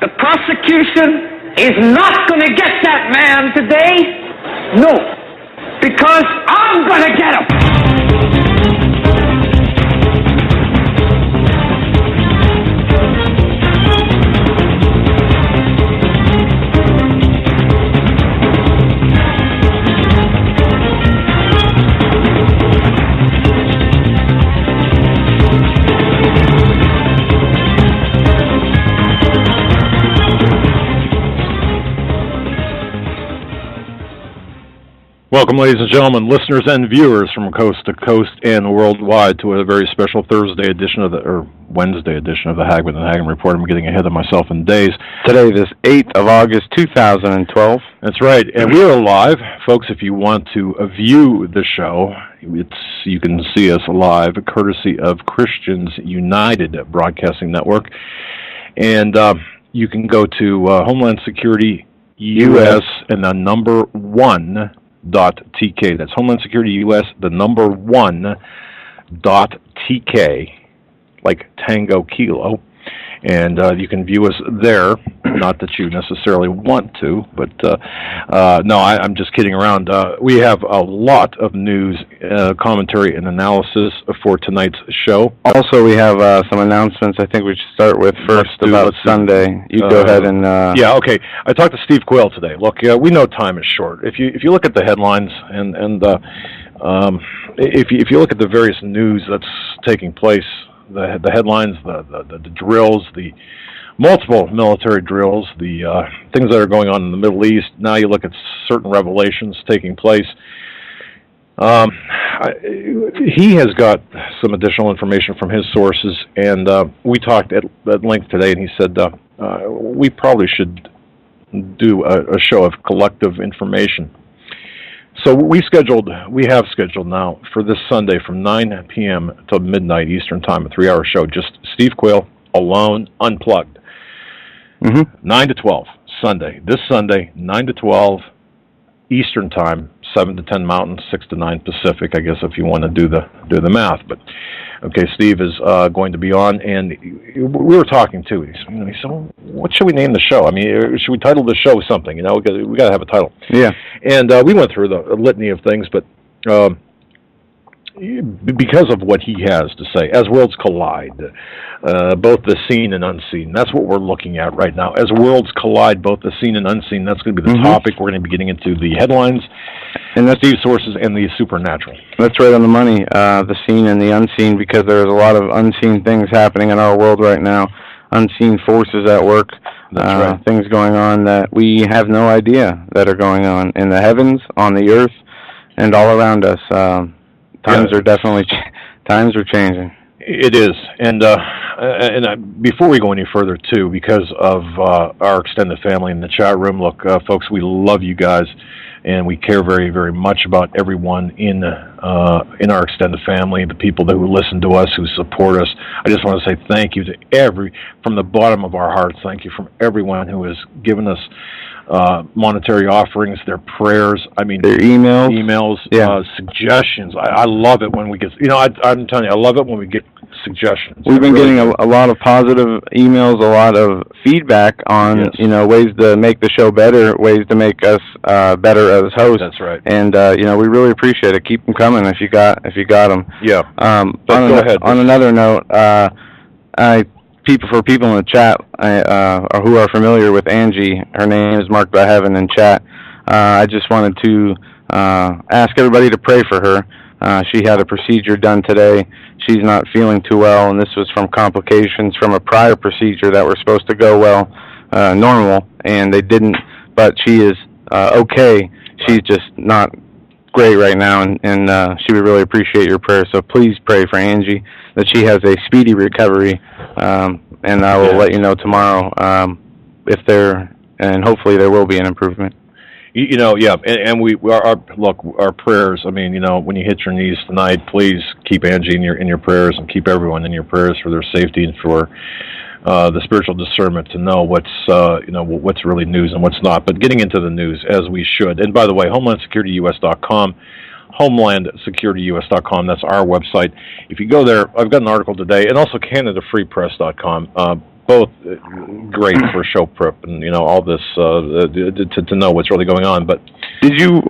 The prosecution is not going to get that man today. No, because I'm going to get him. Welcome, ladies and gentlemen, listeners and viewers from coast to coast and worldwide to a very special Wednesday edition of the Hagmann and Hagmann Report. I'm getting ahead of myself in days. Today is 8th of August, 2012. That's right, and we are live. Folks, if you want to view the show, you can see us live, courtesy of Christians United Broadcasting Network. And you can go to Homeland Security US and the number 1.tk. That's Homeland Security US, the number 1.tk, like Tango Kilo. And you can view us there. Not that you necessarily want to, but no, I'm just kidding around. We have a lot of news, commentary, and analysis for tonight's show. Also, we have some announcements I think we should start with first about Sunday. You go ahead and... Yeah, okay. I talked to Steve Quill today. Look, we know time is short. If you look at the headlines and if you look at the various news that's taking place, the headlines, the drills, the multiple military drills, the things that are going on in the Middle East. Now you look at certain revelations taking place. He has got some additional information from his sources, and we talked at length today, and he said we probably should do a show of collective information. So we have scheduled now for this Sunday from 9 p.m. till midnight Eastern Time, a 3-hour show, just Steve Quill, alone, unplugged. 9 to 12, Sunday. This Sunday, 9 to 12 Eastern Time, 7 to 10 Mountain, 6 to 9 Pacific, I guess, if you want to do the math. But okay, Steve is going to be on, and we were talking too. He said, well, "What should we name the show? I mean, should we title the show something? You know, we got to have a title." Yeah. And we went through the litany of things, but because of what he has to say, as worlds collide, both the seen and unseen. That's what we're looking at right now. As worlds collide, both the seen and unseen. That's going to be the topic. We're going to be getting into the headlines, and that's Steve's sources and the supernatural. That's right on the money. The seen and the unseen, because there's a lot of unseen things happening in our world right now. Unseen forces at work. That's right. Things going on that we have no idea that are going on in the heavens, on the earth, and all around us. Times are changing. It is, and before we go any further, too, because of our extended family in the chat room, look, folks, we love you guys, and we care very, very much about everyone in our extended family, the people who listen to us, who support us. I just want to say thank you to from the bottom of our hearts. Thank you from everyone who has given us monetary offerings, their prayers, their emails, suggestions. I love it when we get, I'm telling you, I love it when we get suggestions. We've been getting a lot of positive emails, a lot of feedback on, ways to make the show better, ways to make us better as hosts. That's right. And, we really appreciate it. Keep them coming if you got them. Yeah. Go ahead. On another note, for people in the chat who are familiar with Angie, her name is marked by heaven in chat. I just wanted to ask everybody to pray for her. She had a procedure done today. She's not feeling too well, and this was from complications from a prior procedure that were supposed to go well, normal, and they didn't. But she is okay. She's just not great right now, and she would really appreciate your prayer. So please pray for Angie that she has a speedy recovery, and I will let you know tomorrow and hopefully there will be an improvement. And our prayers. I mean, when you hit your knees tonight, please keep Angie in your prayers, and keep everyone in your prayers for their safety and for the spiritual discernment to know what's really news and what's not. But getting into the news as we should. And by the way, HomelandSecurityUS.com, HomelandSecurityUS.com. That's our website. If you go there, I've got an article today, and also CanadaFreePress.com. both great for show prep and all this to know what's really going on. But did you?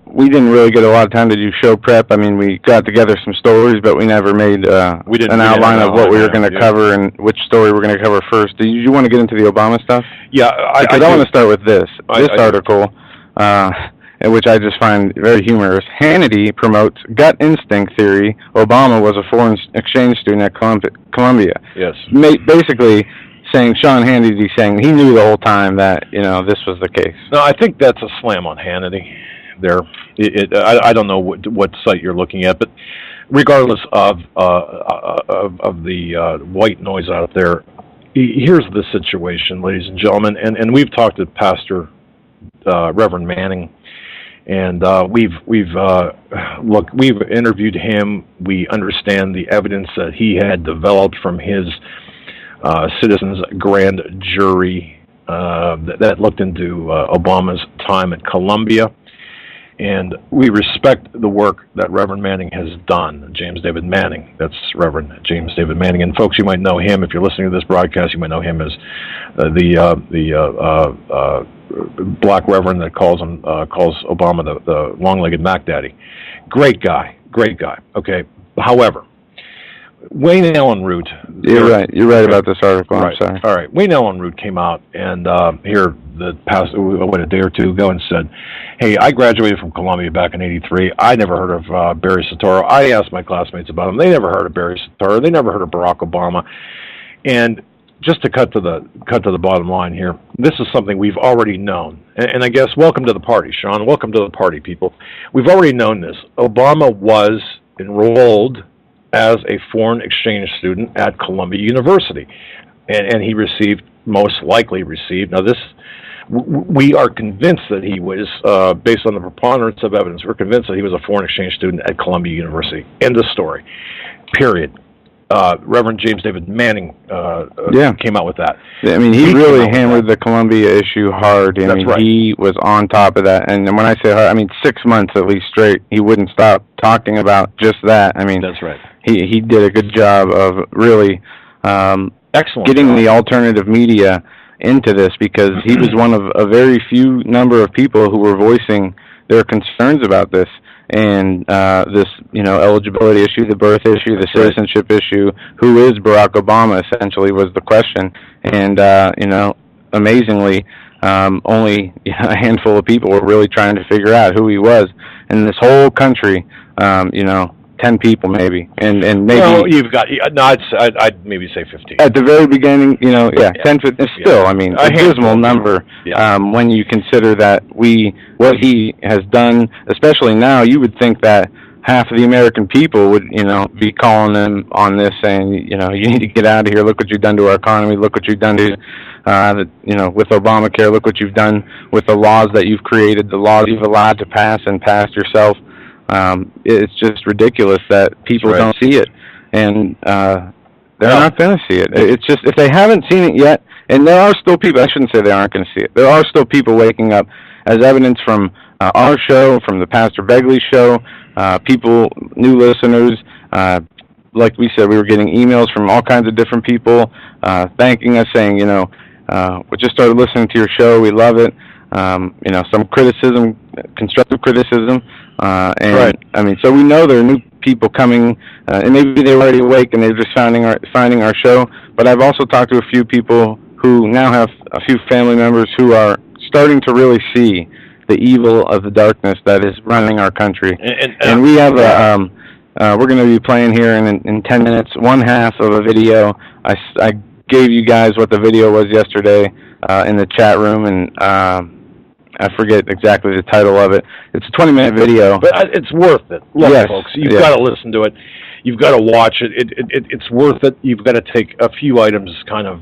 We didn't really get a lot of time to do show prep. I mean, we got together some stories, but we never made an outline of what we were going to cover and which story we're going to cover first. Did you want to get into the Obama stuff? Yeah, I want to start with this article. Which I just find very humorous. Hannity promotes gut instinct theory. Obama was a foreign exchange student at Columbia. Yes. Basically saying, Sean Hannity saying he knew the whole time that, this was the case. No, I think that's a slam on Hannity there. I don't know what site you're looking at, but regardless of the white noise out there, here's the situation, ladies and gentlemen, and we've talked to Pastor Reverend Manning. And we've interviewed him. We understand the evidence that he had developed from his citizens grand jury that looked into Obama's time at Columbia. And we respect the work that Reverend Manning has done. James David Manning, that's Reverend James David Manning. And folks, you might know him if you're listening to this broadcast. You might know him as the black reverend that calls Obama the long-legged Mac Daddy. Great guy. Okay. However, Wayne Allen Root. You're right about this article. I'm sorry. All right. Wayne Allen Root came out and here the past a day or two ago and said, "Hey, I graduated from Columbia back in '83. I never heard of Barry Soetoro. I asked my classmates about him. They never heard of Barry Soetoro. They never heard of Barack Obama." And just to cut to the bottom line here, this is something we've already known. And I guess welcome to the party, Sean. Welcome to the party, people. We've already known this. Obama was enrolled as a foreign exchange student at Columbia University, and he most likely received. Now, we are convinced that he was, based on the preponderance of evidence, we're convinced that he was a foreign exchange student at Columbia University. End of story. Period. Reverend James David Manning came out with that. Yeah, I mean, he really hammered the Columbia issue hard. He was on top of that. And when I say hard, I mean 6 months at least straight. He wouldn't stop talking about just that. I mean, that's right. He did a good job of really excellent getting the alternative media into this, because he was one of a very few number of people who were voicing their concerns about this. And this, eligibility issue, the birth issue, the citizenship issue, who is Barack Obama, essentially, was the question. And, amazingly, only a handful of people were really trying to figure out who he was. And this whole country, 10 people maybe, and maybe. Well, you've got I'd maybe say 15 at the very beginning. 10, 15. Still, I mean, a dismal number. Yeah. When you consider that what he has done, especially now, you would think that half of the American people would, be calling them on this, saying, you need to get out of here. Look what you've done to our economy. Look what you've done to, with Obamacare. Look what you've done with the laws that you've created, the laws you've allowed to pass and passed yourself. It's just ridiculous that people don't see it, and they're not going to see it. It's just, if they haven't seen it yet, and there are still people, I shouldn't say they aren't going to see it, there are still people waking up, as evidence from our show, from the Pastor Begley show, people, new listeners, like we said, we were getting emails from all kinds of different people thanking us, saying, we just started listening to your show, we love it. Some criticism, constructive criticism, and I mean, so we know there are new people coming, and maybe they're already awake and they're just finding our show. But I've also talked to a few people who now have a few family members who are starting to really see the evil of the darkness that is running our country. And we have we're going to be playing here in 10 minutes, one half of a video. I gave you guys what the video was yesterday in the chat room, and I forget exactly the title of it. It's a 20-minute video. But it's worth it. Look, folks, you've got to listen to it. You've got to watch it. It's worth it. You've got to take a few items kind of,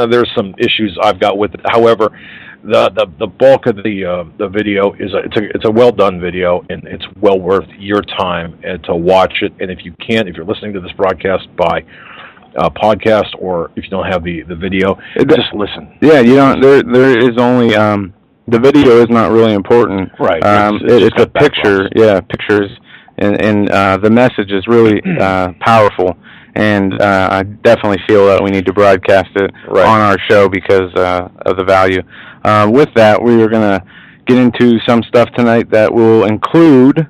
there's some issues I've got with it. However, the bulk of the video is it's a well-done video, and it's well worth your time to watch it. And if you're listening to this broadcast by podcast, or if you don't have the video, just listen. Yeah, there is only the video is not really important. Right. It's a picture. Yeah, pictures, and the message is really powerful. and I definitely feel that we need to broadcast it on our show because of the value. With that, we are going to get into some stuff tonight that will include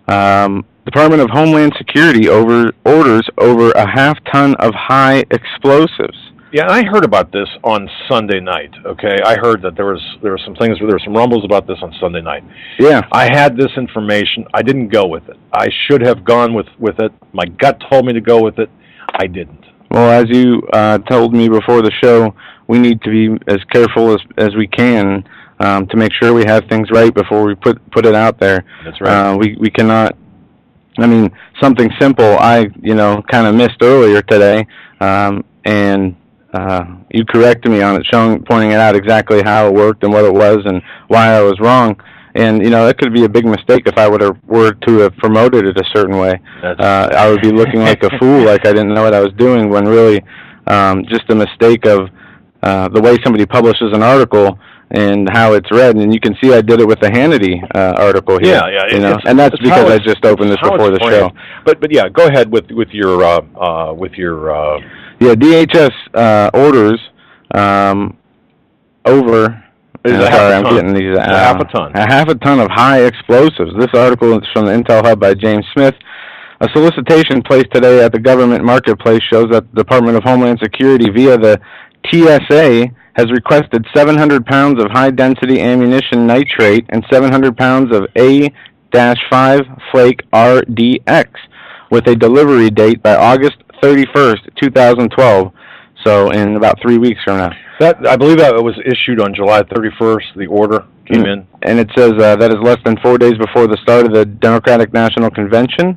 Department of Homeland Security orders over a half-ton of high explosives. Yeah, I heard about this on Sunday night. Okay, I heard that there were some things, there were some rumbles about this on Sunday night. Yeah, I had this information. I didn't go with it. I should have gone with it. My gut told me to go with it. I didn't. Well, as you told me before the show, we need to be as careful as we can to make sure we have things right before we put it out there. That's right. We cannot. I mean, something simple I kind of missed earlier today, and you corrected me on it, pointing it out exactly how it worked and what it was and why I was wrong. And it could be a big mistake if I were to have promoted it a certain way. I would be looking like a fool, like I didn't know what I was doing, when really just a mistake of the way somebody publishes an article and how it's read. And you can see I did it with the Hannity article here. Yeah. And that's because I just opened this before the show. But yeah, go ahead with your DHS orders over. I'm getting these. A half a ton. A half a ton of high explosives. This article is from the Intel Hub by James Smith. A solicitation placed today at the government marketplace shows that the Department of Homeland Security, via the TSA, has requested 700 pounds of high-density ammunition nitrate and 700 pounds of A-5 flake RDX, with a delivery date by August 31st, 2012. So in about 3 weeks from now. I believe that it was issued on July 31st. The order came in. And it says that is less than 4 days before the start of the Democratic National Convention.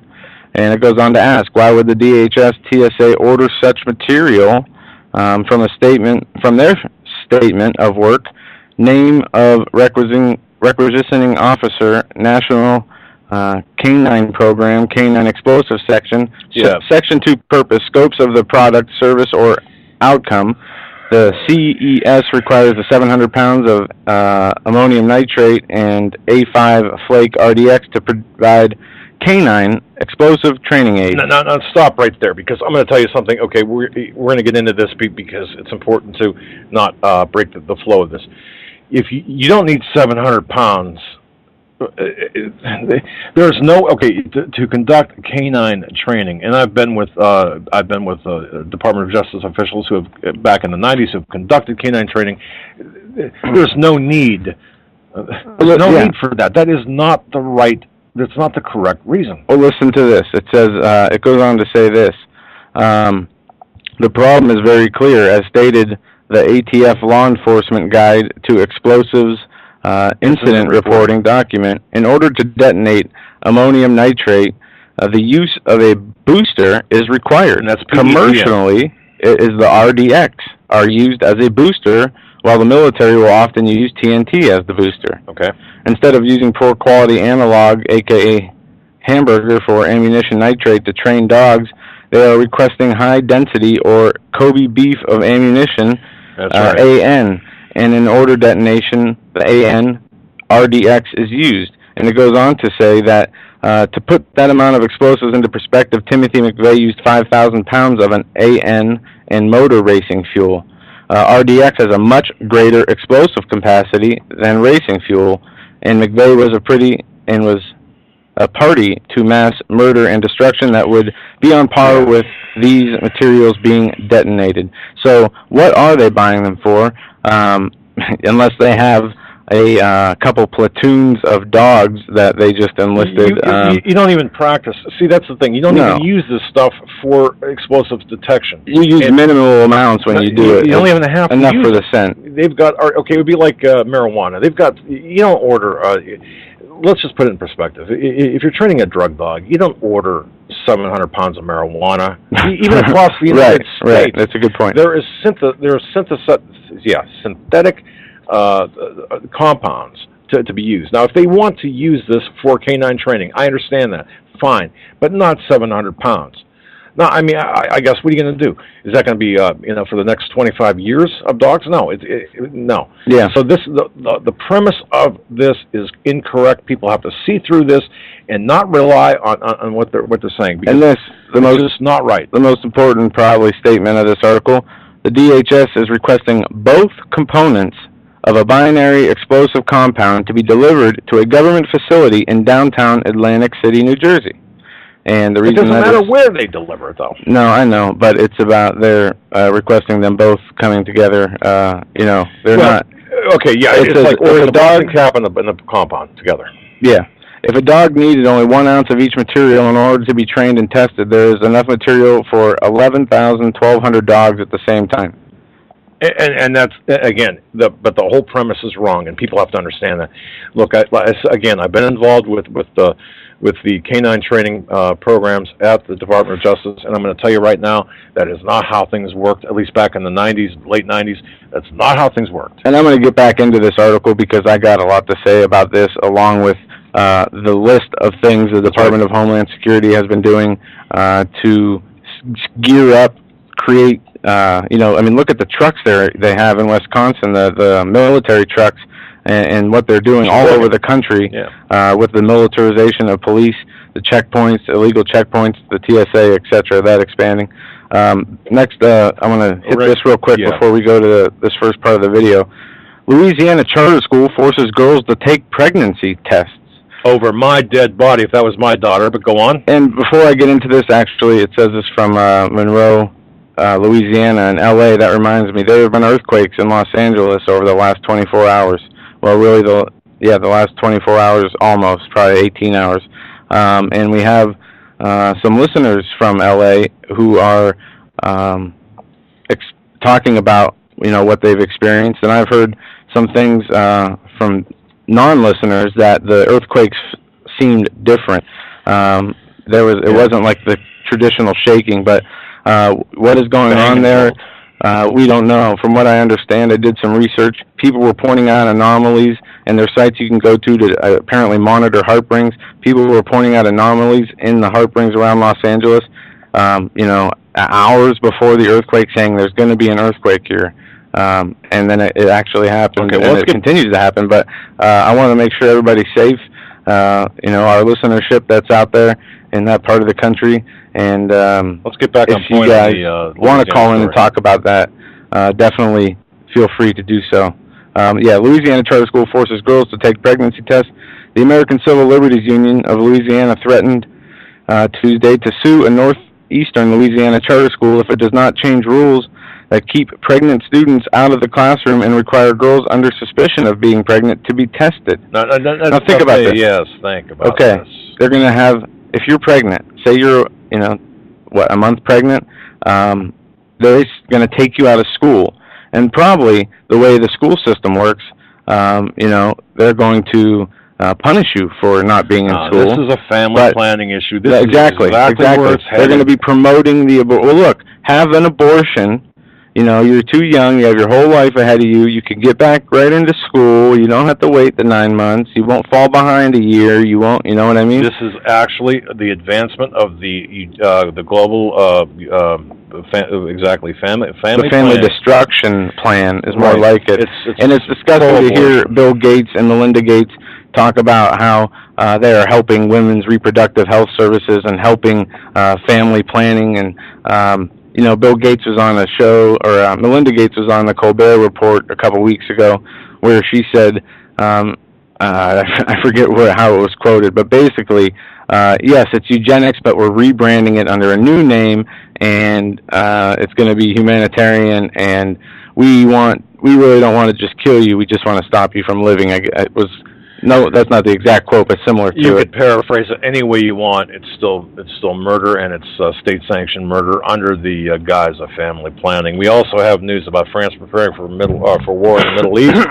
And it goes on to ask, why would the DHS TSA order such material from their statement of work, name of requisitioning officer, National Canine Program, Canine Explosive Section, Section 2 purpose, scopes of the product, service, or outcome. The CES requires the 700 pounds of ammonium nitrate and A5 flake RDX to provide canine explosive training aid. Now, stop right there, because I'm going to tell you something. Okay, we're going to get into this because it's important to not break the flow of this. If you don't need 700 pounds, there's no to conduct canine training. And I've been with Department of Justice officials who have back in the 90s have conducted canine training. There's no need. There's no need for that. That is not the right. That's not the correct reason. Well, listen to this. It says, it goes on to say this. The problem is very clear. As stated, the ATF Law Enforcement Guide to Explosives Incident Reporting document, in order to detonate ammonium nitrate, the use of a booster is required. And that's commercially, is the RDX are used as a booster, while the military will often use TNT as the booster. Okay. Instead of using poor quality analog, aka hamburger, for ammunition nitrate to train dogs, they are requesting high density or Kobe beef of ammunition, AN. And in order detonation, the AN RDX is used. And it goes on to say that to put that amount of explosives into perspective, Timothy McVeigh used 5,000 pounds of an AN and motor racing fuel. RDX has a much greater explosive capacity than racing fuel, and McVeigh was a party to mass murder and destruction that would be on par with these materials being detonated. So what are they buying them for? Unless they have a couple platoons of dogs that they just enlisted. You don't even practice. See, that's the thing. You don't even use this stuff for explosives detection. You use minimal amounts when you do it. You don't even have to enough use for the scent. They've got, it would be like marijuana. They've got, you don't order, let's just put it in perspective. If you're training a drug dog, you don't order 700 pounds of marijuana, even across the United States. Right, that's a good point. There is synthetic compounds to be used. Now, if they want to use this for canine training, I understand that. Fine, but not 700 pounds. No, I mean, I guess what are you going to do? Is that going to be, for the next 25 years of dogs? No, no. Yeah. So the premise of this is incorrect. People have to see through this and not rely on what they're saying. And this, it's just not right. The most important probably statement of this article: the DHS is requesting both components of a binary explosive compound to be delivered to a government facility in downtown Atlantic City, New Jersey. And the reason it doesn't matter where they deliver it, though. No, I know, but it's about they're requesting them both coming together. They're not. Okay, yeah, it's like the dogs happen in the compound together. Yeah. If a dog needed only 1 ounce of each material in order to be trained and tested, there is enough material for 1,100 dogs at the same time. And that's, again, but the whole premise is wrong, and people have to understand that. Look, I've been involved with the canine training programs at the Department of Justice, and I'm going to tell you right now, that is not how things worked, at least back in the 90s, late 90s. That's not how things worked. And I'm going to get back into this article because I got a lot to say about this, along with the list of things the Department of Homeland Security has been doing to gear up, create, look at the trucks they have in Wisconsin, the military trucks, and what they're doing all over the country with the militarization of police, the checkpoints, illegal checkpoints, the TSA, etc., that expanding. Next, I want to hit this real quick before we go to this first part of the video. Louisiana charter school forces girls to take pregnancy tests. Over my dead body, if that was my daughter, but go on. And before I get into this, actually, it says this from Monroe, Louisiana, and L.A. That reminds me, there have been earthquakes in Los Angeles over the last 24 hours. Well, really, the last 24 hours, almost, probably 18 hours. And we have some listeners from L.A. who are talking about, what they've experienced. And I've heard some things from non-listeners that the earthquakes seemed different. It wasn't like the traditional shaking, but what is going on there, we don't know. From what I understand, I did some research. People were pointing out anomalies, and there are sites you can go to apparently monitor heart rings. People were pointing out anomalies in the heart rings around Los Angeles, hours before the earthquake, saying there's going to be an earthquake here. And then it actually happened, and it continues to happen. But I want to make sure everybody's safe. Our listenership that's out there in that part of the country. And let's get back on point. If you guys want to call in and talk about that, definitely feel free to do so. Louisiana Charter School forces girls to take pregnancy tests. The American Civil Liberties Union of Louisiana threatened Tuesday to sue a northeastern Louisiana charter school if it does not change rules that keep pregnant students out of the classroom and require girls under suspicion of being pregnant to be tested. Now think about this. Yes, think about this. Okay, they're going to have, if you're pregnant, say you're, a month pregnant, they're going to take you out of school. And probably the way the school system works, they're going to punish you for not being in school. This is a family planning issue. This exactly. Is exactly where it's headed. They're going to be promoting have an abortion. You're too young. You have your whole life ahead of you. You can get back right into school. You don't have to wait the 9 months. You won't fall behind a year. You won't. You know what I mean? This is actually the advancement of the global family destruction plan is more like it. It's disgusting to hear Bill Gates and Melinda Gates talk about how they are helping women's reproductive health services and helping family planning and. Bill Gates was on a show, or Melinda Gates was on the Colbert Report a couple weeks ago, where she said, I forget how it was quoted, but basically, yes, it's eugenics, but we're rebranding it under a new name, and it's going to be humanitarian, and we really don't want to just kill you, we just want to stop you from living. No, that's not the exact quote, but similar to it. You could paraphrase it any way you want. It's still murder, and it's state-sanctioned murder under the guise of family planning. We also have news about France preparing for war in the Middle East.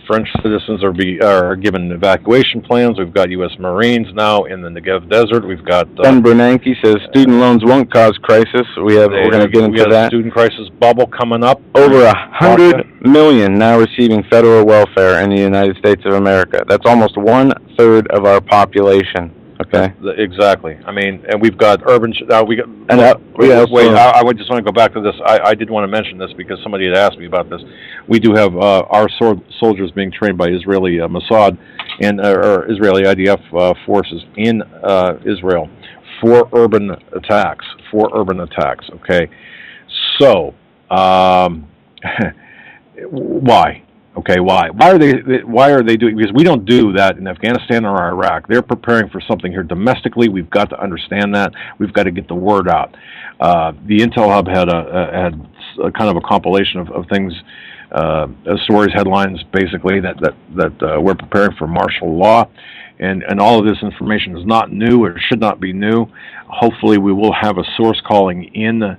French citizens are given evacuation plans. We've got U.S. Marines now in the Negev Desert. We've got Ben Bernanke says student loans won't cause crisis. We're going to get into that. We have a student crisis bubble coming up. Over 100 million now receiving federal welfare in the United States of America. That's almost 1/3 of our population. Okay. Exactly. I mean, and we've got urban. We got. And wait. I would just want to go back to this. I did want to mention this because somebody had asked me about this. We do have our soldiers being trained by Israeli Mossad and or Israeli IDF forces in Israel for urban attacks. Okay. So, why? Okay, why? Why are they doing? Because we don't do that in Afghanistan or Iraq. They're preparing for something here domestically. We've got to understand that. We've got to get the word out. The Intel Hub had a kind of a compilation of things, stories, headlines, basically that we're preparing for martial law, and all of this information is not new or should not be new. Hopefully, we will have a source calling in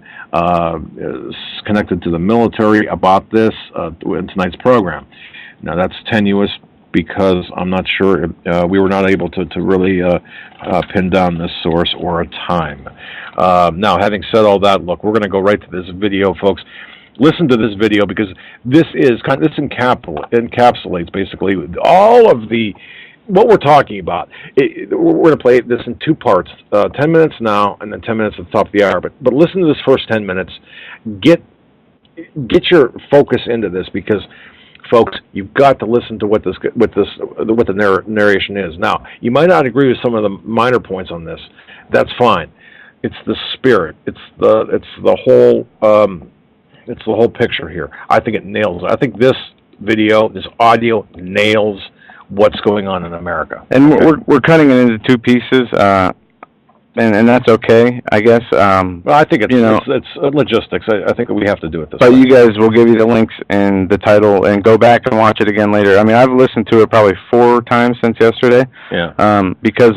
connected to the military about this in tonight's program. Now, that's tenuous because I'm not sure we were not able to really pin down this source or a time. Now, having said all that, look, we're going to go right to this video, folks. Listen to this video because this encapsulates basically all of what we're talking about. We're going to play this in two parts, 10 minutes now and then 10 minutes at the top of the hour. But listen to this first 10 minutes. Get your focus into this because, folks, you've got to listen to what the narration is. Now, you might not agree with some of the minor points on this. That's fine. It's the spirit. It's the whole picture here. I think it nails it. I think this video, this audio nails what's going on in America. And we're cutting it into two pieces, and that's okay, I guess. Well, I think it's logistics. I think we have to do it this way. But you guys will give you the links and the title, and go back and watch it again later. I mean, I've listened to it probably 4 times since yesterday. Yeah. Because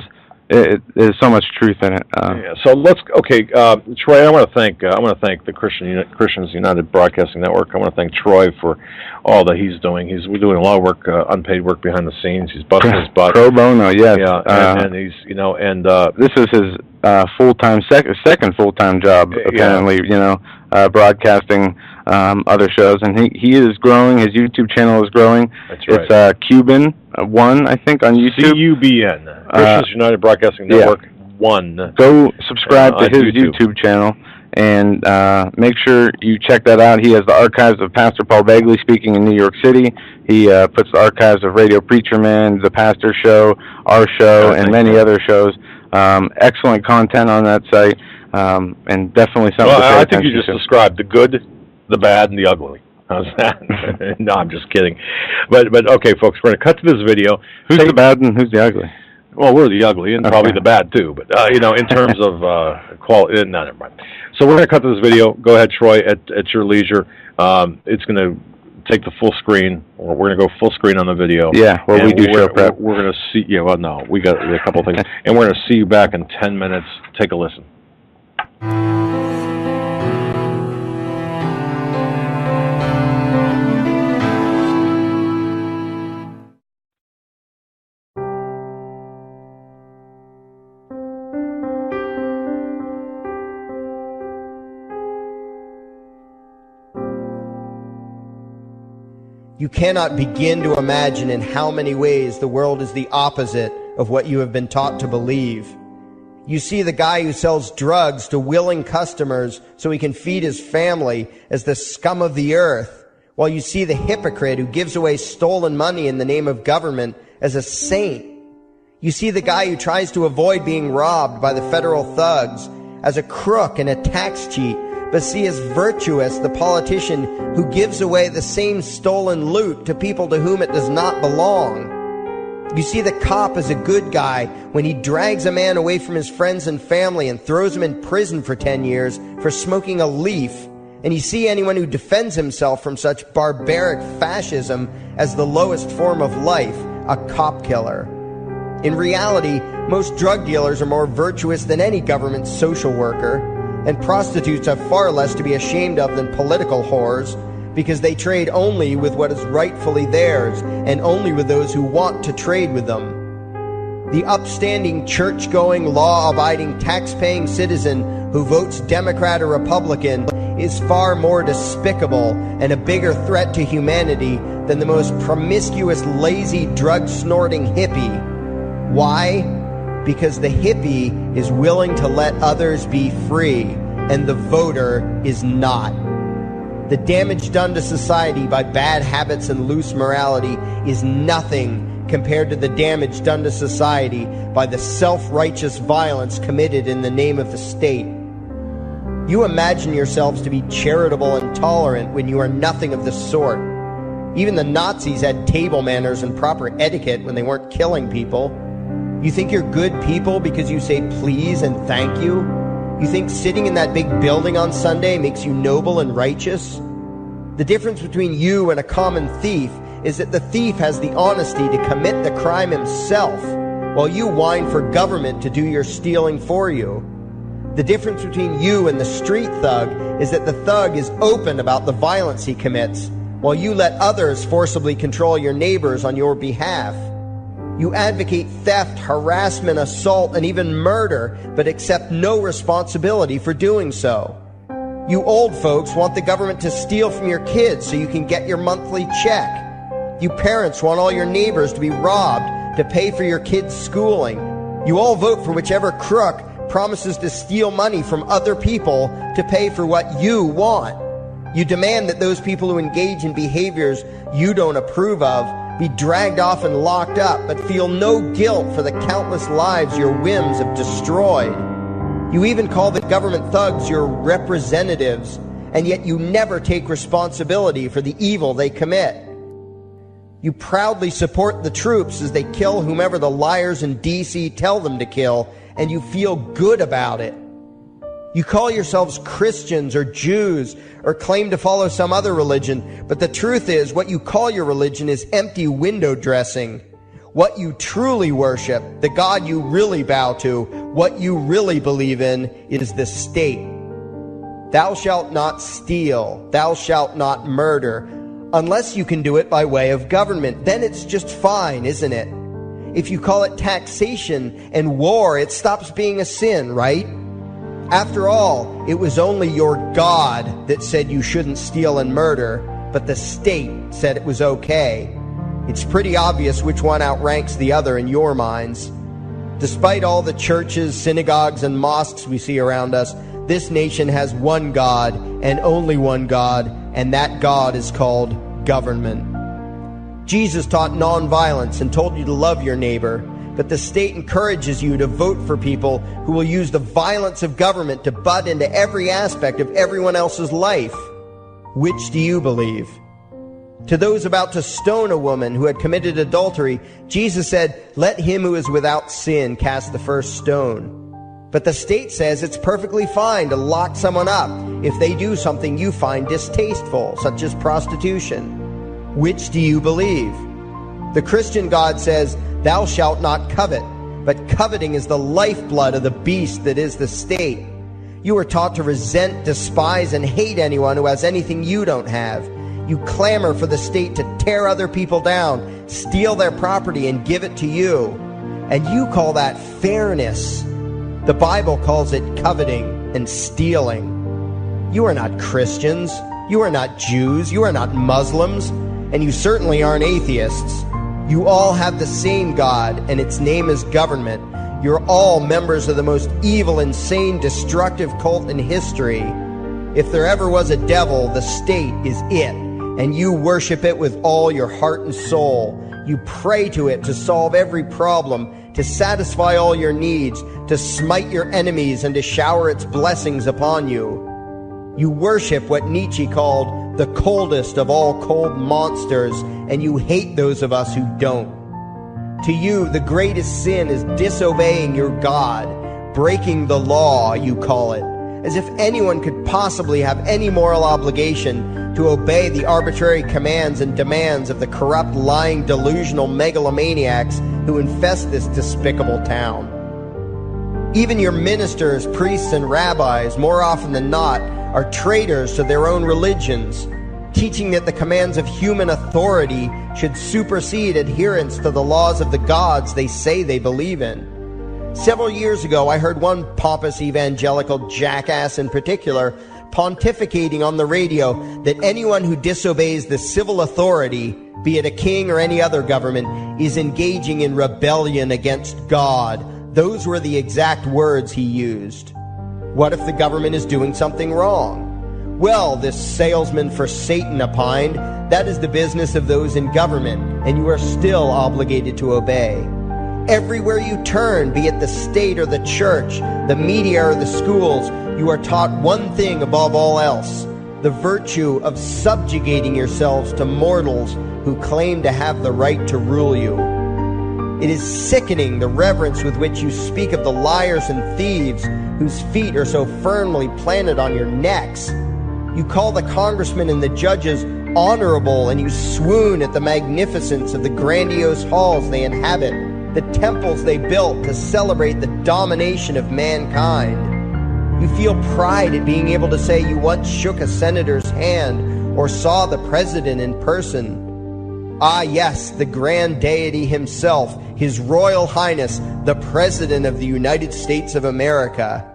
there's so much truth in it. Yeah. So Troy. I want to thank the Christians United Broadcasting Network. I want to thank Troy for all that he's doing. We're doing a lot of work, unpaid work behind the scenes. He's busting his butt. Pro bono, yes. Yeah, and he's this is his second full-time job apparently. Broadcasting other shows, and he is growing. His YouTube channel is growing. That's right. It's Cuban 1, I think, on YouTube. CUBN, Christians United Broadcasting Network 1. Go subscribe to his YouTube channel and make sure you check that out. He has the archives of Pastor Paul Bagley speaking in New York City. He puts the archives of Radio Preacher Man, The Pastor Show, our show, and many other shows. Excellent content on that site, and definitely something to pay I attention think you just to. described the good, the bad, and the ugly. How's that? No, I'm just kidding. But okay, folks, we're going to cut to this video. Who's the bad and who's the ugly? Well, we're the ugly and probably the bad too. But in terms of quality, no, never mind. So we're going to cut to this video. Go ahead, Troy, at your leisure. It's going to take the full screen, or we're going to go full screen on the video. Yeah, where we do show prep. We're going to see. Yeah, well, no, we got a couple of things, and we're going to see you back in 10 minutes. Take a listen. You cannot begin to imagine in how many ways the world is the opposite of what you have been taught to believe. You see the guy who sells drugs to willing customers so he can feed his family as the scum of the earth, while you see the hypocrite who gives away stolen money in the name of government as a saint. You see the guy who tries to avoid being robbed by the federal thugs as a crook and a tax cheat, but see as virtuous the politician who gives away the same stolen loot to people to whom it does not belong. You see the cop as a good guy when he drags a man away from his friends and family and throws him in prison for 10 years for smoking a leaf. And you see anyone who defends himself from such barbaric fascism as the lowest form of life, a cop killer. In reality, most drug dealers are more virtuous than any government social worker, and prostitutes have far less to be ashamed of than political whores, because they trade only with what is rightfully theirs, and only with those who want to trade with them. The upstanding, church-going, law-abiding, tax-paying citizen who votes Democrat or Republican is far more despicable and a bigger threat to humanity than the most promiscuous, lazy, drug-snorting hippie. Why? because the hippie is willing to let others be free, and the voter is not. The damage done to society by bad habits and loose morality is nothing compared to the damage done to society by the self-righteous violence committed in the name of the state. You imagine yourselves to be charitable and tolerant when you are nothing of the sort. Even the Nazis had table manners and proper etiquette when they weren't killing people. You think you're good people because you say please and thank you? You think sitting in that big building on Sunday makes you noble and righteous? The difference between you and a common thief is that the thief has the honesty to commit the crime himself, while you whine for government to do your stealing for you. The difference between you and the street thug is that the thug is open about the violence he commits, while you let others forcibly control your neighbors on your behalf. You advocate theft, harassment, assault, and even murder, but accept no responsibility for doing so. You old folks want the government to steal from your kids so you can get your monthly check. You parents want all your neighbors to be robbed to pay for your kids' schooling. You all vote for whichever crook promises to steal money from other people to pay for what you want. You demand that those people who engage in behaviors you don't approve of be dragged off and locked up, but feel no guilt for the countless lives your whims have destroyed. You even call the government thugs your representatives, and yet you never take responsibility for the evil they commit. You proudly support the troops as they kill whomever the liars in D.C. tell them to kill, and you feel good about it. You call yourselves Christians or Jews or claim to follow some other religion, but the truth is what you call your religion is empty window dressing. What you truly worship, the God you really bow to, what you really believe in is the state. Thou shalt not steal, thou shalt not murder, unless you can do it by way of government. Then it's just fine, isn't it? If you call it taxation and war, it stops being a sin, right? After all, it was only your God that said you shouldn't steal and murder, but the state said it was okay. It's pretty obvious which one outranks the other in your minds. Despite all the churches, synagogues, and mosques we see around us, this nation has one God and only one God, and that God is called government. Jesus taught nonviolence and told you to love your neighbor, but the state encourages you to vote for people who will use the violence of government to butt into every aspect of everyone else's life. Which do you believe? To those about to stone a woman who had committed adultery, Jesus said, "Let him who is without sin cast the first stone." But the state says it's perfectly fine to lock someone up if they do something you find distasteful, such as prostitution. Which do you believe? The Christian God says, "Thou shalt not covet," but coveting is the lifeblood of the beast that is the state. You are taught to resent, despise, and hate anyone who has anything you don't have. You clamor for the state to tear other people down, steal their property, and give it to you. And you call that fairness. The Bible calls it coveting and stealing. You are not Christians. You are not Jews. You are not Muslims. And you certainly aren't atheists. You all have the same God, and its name is government. You're all members of the most evil, insane, destructive cult in history. If there ever was a devil, the state is it, and you worship it with all your heart and soul. You pray to it to solve every problem, to satisfy all your needs, to smite your enemies, and to shower its blessings upon you. You worship what Nietzsche called the coldest of all cold monsters, and you hate those of us who don't. To you, the greatest sin is disobeying your God, breaking the law, you call it, as if anyone could possibly have any moral obligation to obey the arbitrary commands and demands of the corrupt, lying, delusional megalomaniacs who infest this despicable town. Even your ministers, priests, and rabbis, more often than not, are traitors to their own religions, teaching that the commands of human authority should supersede adherence to the laws of the gods they say they believe in. Several years ago, I heard one pompous evangelical jackass in particular pontificating on the radio that anyone who disobeys the civil authority, be it a king or any other government, is engaging in rebellion against God, Those were the exact words he used. What if the government is doing something wrong? Well, this salesman for Satan opined, that is the business of those in government, and you are still obligated to obey. Everywhere you turn, be it the state or the church, the media or the schools, you are taught one thing above all else, the virtue of subjugating yourselves to mortals who claim to have the right to rule you. It is sickening the reverence with which you speak of the liars and thieves whose feet are so firmly planted on your necks. You call the congressmen and the judges honorable, and you swoon at the magnificence of the grandiose halls they inhabit, the temples they built to celebrate the domination of mankind. You feel pride at being able to say you once shook a senator's hand or saw the president in person. Ah, yes, the grand deity himself, His Royal Highness, the President of the United States of America.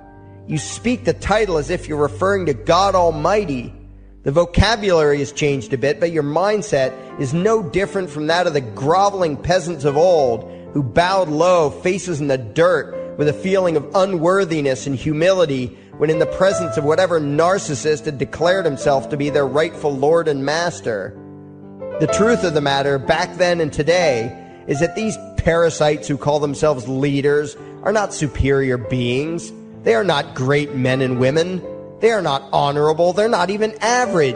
You speak the title as if you're referring to God Almighty. The vocabulary has changed a bit, but your mindset is no different from that of the groveling peasants of old who bowed low, faces in the dirt, with a feeling of unworthiness and humility when in the presence of whatever narcissist had declared himself to be their rightful lord and master. The truth of the matter, back then and today, is that these parasites who call themselves leaders are not superior beings. They are not great men and women. They are not honorable. They're not even average.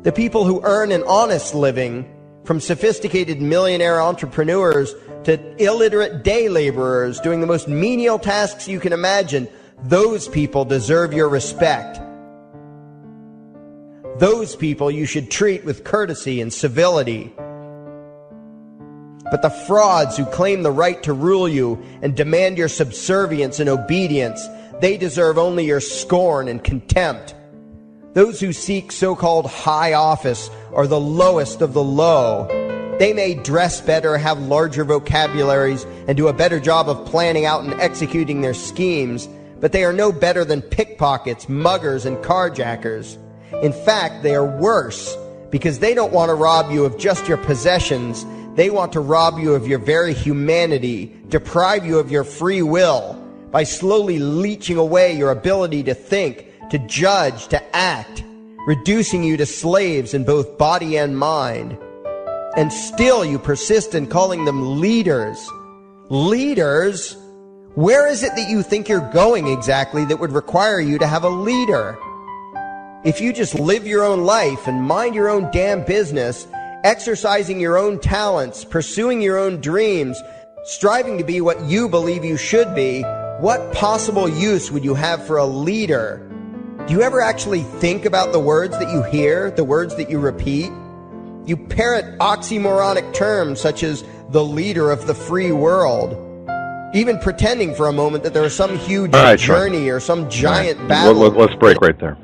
The people who earn an honest living, from sophisticated millionaire entrepreneurs to illiterate day laborers doing the most menial tasks you can imagine, those people deserve your respect. Those people you should treat with courtesy and civility. But the frauds who claim the right to rule you and demand your subservience and obedience, they deserve only your scorn and contempt. Those who seek so-called high office are the lowest of the low. They may dress better, have larger vocabularies, and do a better job of planning out and executing their schemes, but they are no better than pickpockets, muggers, and carjackers. In fact, they are worse, because they don't want to rob you of just your possessions. They want to rob you of your very humanity, deprive you of your free will, by slowly leeching away your ability to think, to judge, to act, reducing you to slaves in both body and mind. And still you persist in calling them leaders. Leaders? Where is it that you think you're going exactly that would require you to have a leader? If you just live your own life and mind your own damn business, exercising your own talents, pursuing your own dreams, striving to be what you believe you should be, what possible use would you have for a leader? Do you ever actually think about the words that you hear, the words that you repeat? You parrot oxymoronic terms such as the leader of the free world, even pretending for a moment that there is some huge journey or some giant battle. Let's break right there.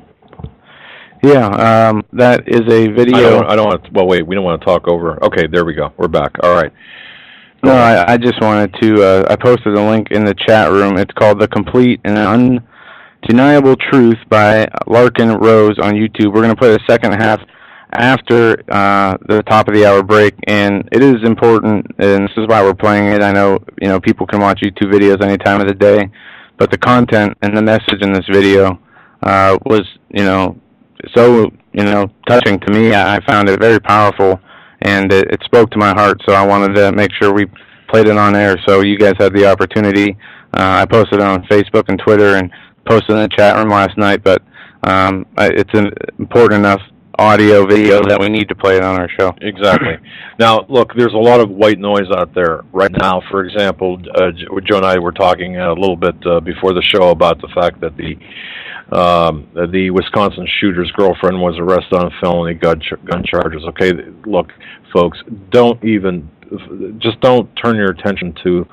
Yeah, that is a video. I don't want to, well, wait, we don't want to talk over. Okay, there we go. We're back. All right. No, I just wanted to, I posted a link in the chat room. It's called The Complete and Undeniable Truth by Larkin Rose on YouTube. We're going to play the second half after the top of the hour break, and it is important, and this is why we're playing it. I know, people can watch YouTube videos any time of the day, but the content and the message in this video was, so, touching to me. I found it very powerful, and it spoke to my heart, so I wanted to make sure we played it on air so you guys had the opportunity. I posted it on Facebook and Twitter and posted in the chat room last night, but it's an important enough audio video that we need to play it on our show. Exactly. Now, look, there's a lot of white noise out there right now. For example, Joe and I were talking a little bit before the show about the fact that the Wisconsin shooter's girlfriend was arrested on felony gun charges. Okay, look, folks, don't turn your attention to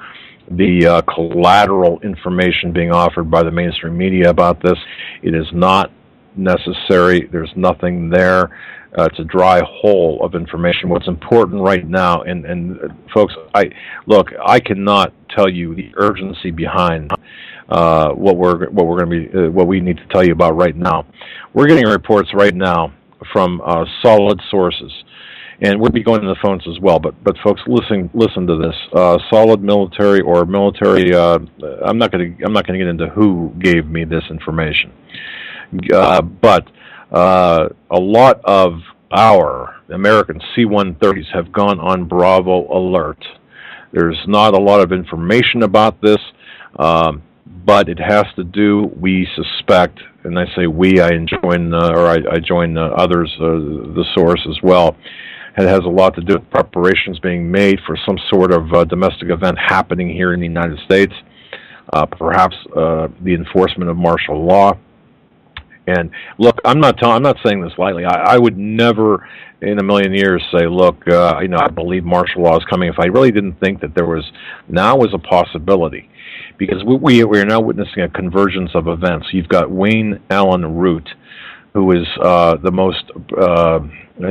the collateral information being offered by the mainstream media about this. It is not necessary. There's nothing there. It's a dry hole of information. What's important right now, and folks, I cannot tell you the urgency behind what we need to tell you about right now. We're getting reports right now from solid sources, And we'll be going to the phones as well. But folks, listen to this. Solid military or military. I'm not going to get into who gave me this information. But a lot of our American C-130s have gone on Bravo alert. There's not a lot of information about this, but it has to do, we suspect, and I say we, I join others, the source as well. It has a lot to do with preparations being made for some sort of domestic event happening here in the United States, perhaps the enforcement of martial law. And look, I'm not saying this lightly. I would never, in a million years, say, look, I believe martial law is coming. If I really didn't think that there was a possibility, because we are now witnessing a convergence of events. You've got Wayne Allen Root, who is the most,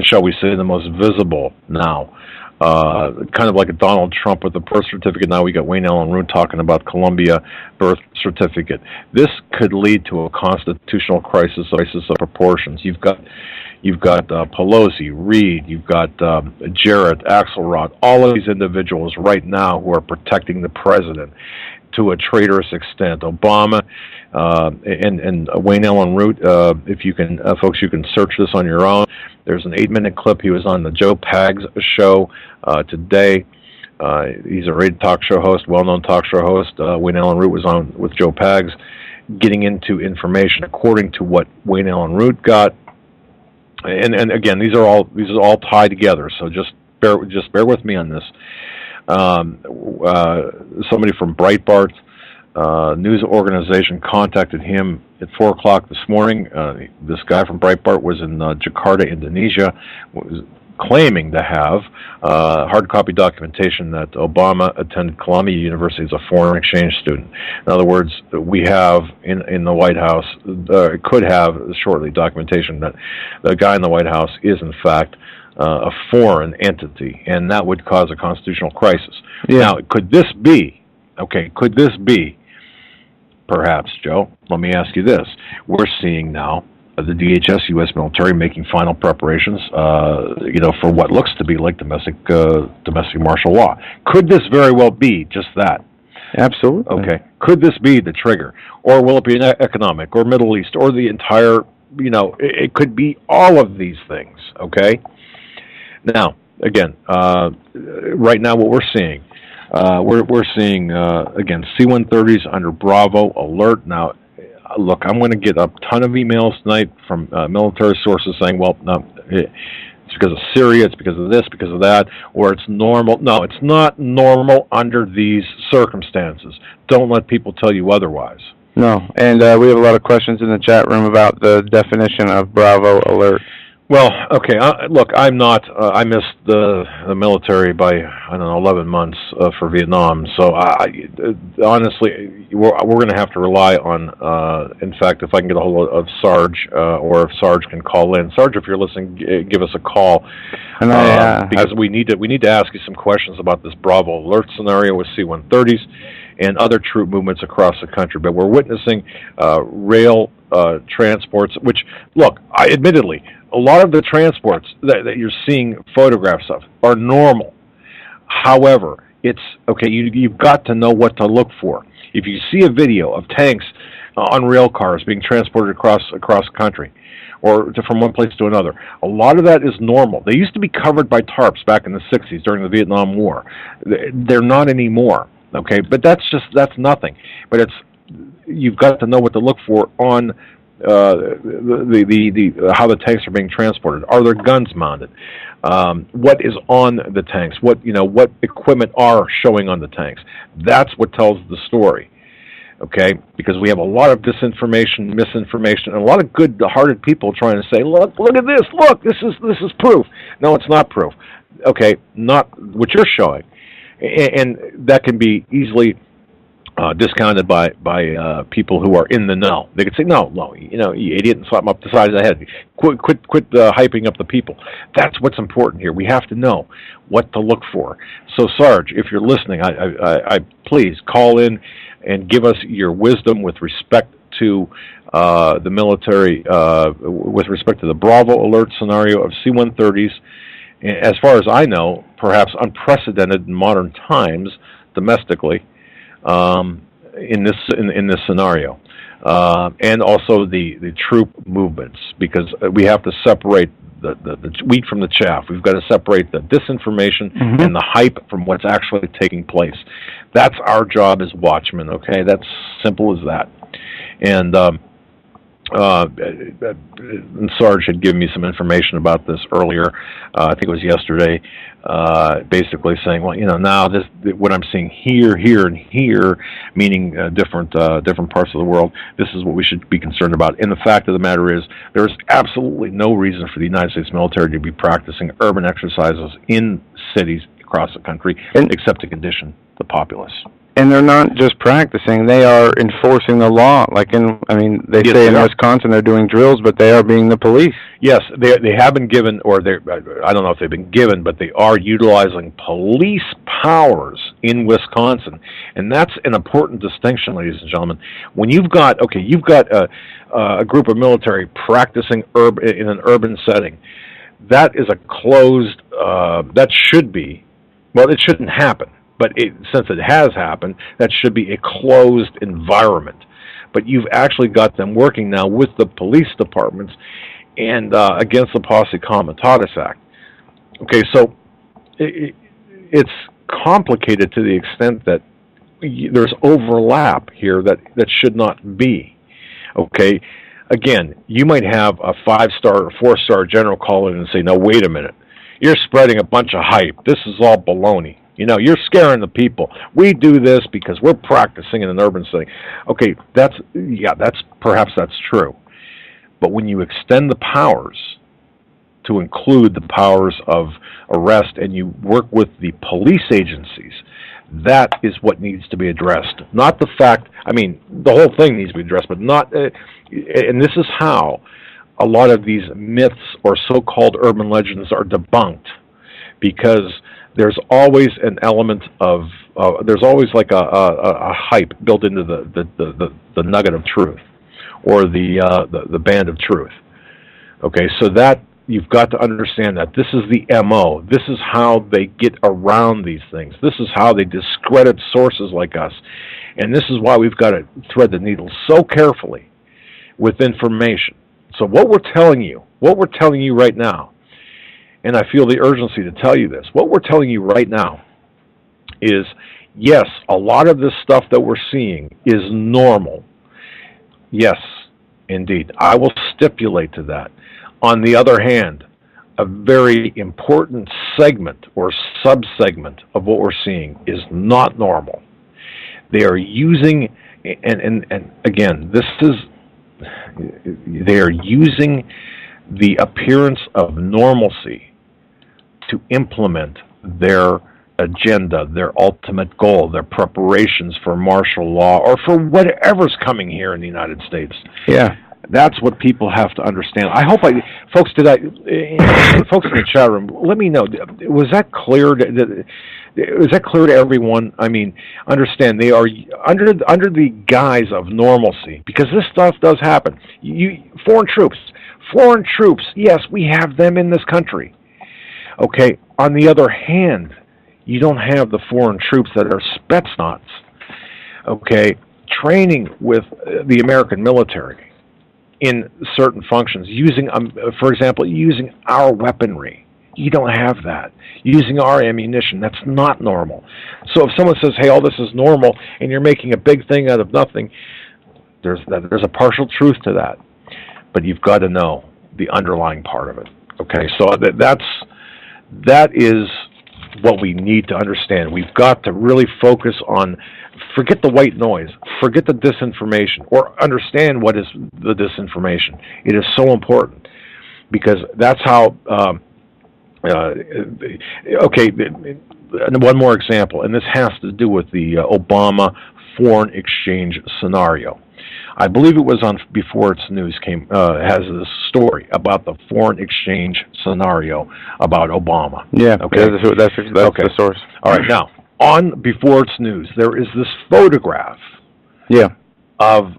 shall we say, the most visible now. Kind of like a Donald Trump with the birth certificate. Now we got Wayne Allen Root talking about Columbia birth certificate. This could lead to a constitutional crisis of proportions. You've got Pelosi, Reid, you've got Jarrett, Axelrod, all of these individuals right now who are protecting the president to a traitorous extent. Obama and Wayne Allen Root, if you can, folks, you can search this on your own. There's an 8-minute clip. He was on the Joe Pags show today. He's a radio talk show host, well-known talk show host. Wayne Allen Root was on with Joe Pags, getting into information according to what Wayne Allen Root got. And again, these are all tied together. So just bear with me on this. Somebody from Breitbart news organization contacted him at 4 o'clock this morning. This guy from Breitbart was in Jakarta, Indonesia, was claiming to have hard copy documentation that Obama attended Columbia University as a foreign exchange student. In other words, we have in the White House, could have shortly documentation that the guy in the White House is in fact a foreign entity, and that would cause a constitutional crisis. Yeah. Now, could this be, perhaps, Joe, let me ask you this. We're seeing now the DHS, U.S. military, making final preparations, for what looks to be like domestic martial law. Could this very well be just that? Absolutely. Okay. Could this be the trigger? Or will it be an economic, or Middle East, or the entire, it could be all of these things, okay? Now, again, right now what we're seeing, we're seeing, again, C-130s under Bravo alert. Now, look, I'm going to get a ton of emails tonight from military sources saying, well, no, it's because of Syria, it's because of this, because of that, or it's normal. No, it's not normal under these circumstances. Don't let people tell you otherwise. No, and we have a lot of questions in the chat room about the definition of Bravo alert. Well, okay, look, I'm not, I missed the military by, 11 months for Vietnam, so honestly, we're going to have to rely on, in fact, if I can get a hold of Sarge, or if Sarge can call in. Sarge, if you're listening, give us a call, because we need to ask you some questions about this Bravo alert scenario with C-130s and other troop movements across the country. But we're witnessing rail transports, which, look, admittedly, a lot of the transports that you're seeing photographs of are normal. However, it's okay. You've got to know what to look for. If you see a video of tanks on rail cars being transported across the country, or from one place to another, a lot of that is normal. They used to be covered by tarps back in the 60s during the Vietnam War. They're not anymore. Okay, but that's nothing. But you've got to know what to look for on how the tanks are being transported. Are there guns mounted? What is on the tanks? What equipment are showing on the tanks? That's what tells the story. Okay, because we have a lot of disinformation, misinformation, and a lot of good-hearted people trying to say, look at this, look, this is proof. No, it's not proof. Okay, not what you're showing, and that can be easily discounted by people who are in the know. They could say, no, you idiot, and slap them up the side of the head. Quit hyping up the people. That's what's important here. We have to know what to look for. So, Sarge, if you're listening, I please call in and give us your wisdom with respect to the military, with respect to the Bravo alert scenario of C-130s as far as I know, perhaps unprecedented in modern times domestically in this scenario, and also the troop movements, because we have to separate the wheat from the chaff. We've got to separate the disinformation and the hype from what's actually taking place. That's our job as watchmen. Okay, that's simple as that. And Sarge had given me some information about this earlier. I think it was yesterday. Basically saying, well, now what I'm seeing here, and here, meaning different parts of the world. This is what we should be concerned about. And the fact of the matter is, there is absolutely no reason for the United States military to be practicing urban exercises in cities across the country, except to condition the populace. And they're not just practicing; they are enforcing the law. They say in Wisconsin they're doing drills, but they are being the police. Yes, they have been given, or I don't know if they've been given, but they are utilizing police powers in Wisconsin, and that's an important distinction, ladies and gentlemen. When you've got a group of military practicing in an urban setting, that is a closed. That should be, well, it shouldn't happen. But since it has happened, that should be a closed environment. But you've actually got them working now with the police departments and against the Posse Comitatus Act. Okay, so it's complicated to the extent that there's overlap here that should not be. Okay, again, you might have a 5-star or 4-star general call in and say, no, wait a minute. You're spreading a bunch of hype. This is all baloney. You're scaring the people. We do this because we're practicing in an urban setting. Okay, that's true. But when you extend the powers to include the powers of arrest and you work with the police agencies, that is what needs to be addressed. Not the fact, the whole thing needs to be addressed, but not, and this is how a lot of these myths or so-called urban legends are debunked, because there's always an element of there's always like a hype built into the nugget of truth, or the band of truth. Okay, so that you've got to understand that this is the MO. This is how they get around these things. This is how they discredit sources like us, and this is why we've got to thread the needle so carefully with information. So what we're telling you right now. And I feel the urgency to tell you this. What we're telling you right now is, yes, a lot of this stuff that we're seeing is normal. Yes, indeed. I will stipulate to that. On the other hand, a very important segment or subsegment of what we're seeing is not normal. They are using, and again, they are using the appearance of normalcy to implement their agenda, their ultimate goal, their preparations for martial law or for whatever's coming here in the United States. Yeah. That's what people have to understand. I hope folks in the chat room, let me know, was that clear? Is that clear to everyone? Understand, they are under the guise of normalcy, because this stuff does happen. Foreign troops, yes, we have them in this country. Okay, on the other hand, you don't have the foreign troops that are Spetsnaz, okay, training with the American military in certain functions, for example, using our weaponry. You don't have that. Using our ammunition, that's not normal. So if someone says, hey, all this is normal, and you're making a big thing out of nothing, there's a partial truth to that. But you've got to know the underlying part of it. Okay, so that is what we need to understand. We've got to really focus on, forget the white noise, forget the disinformation, or understand what is the disinformation. It is so important, because that's how, okay, one more example, and this has to do with the Obama foreign exchange scenario. I believe it was on Before It's News has this story about the foreign exchange scenario about Obama. Yeah, okay, that's okay. The source. All right, now on Before It's News, there is this photograph. Yeah. Of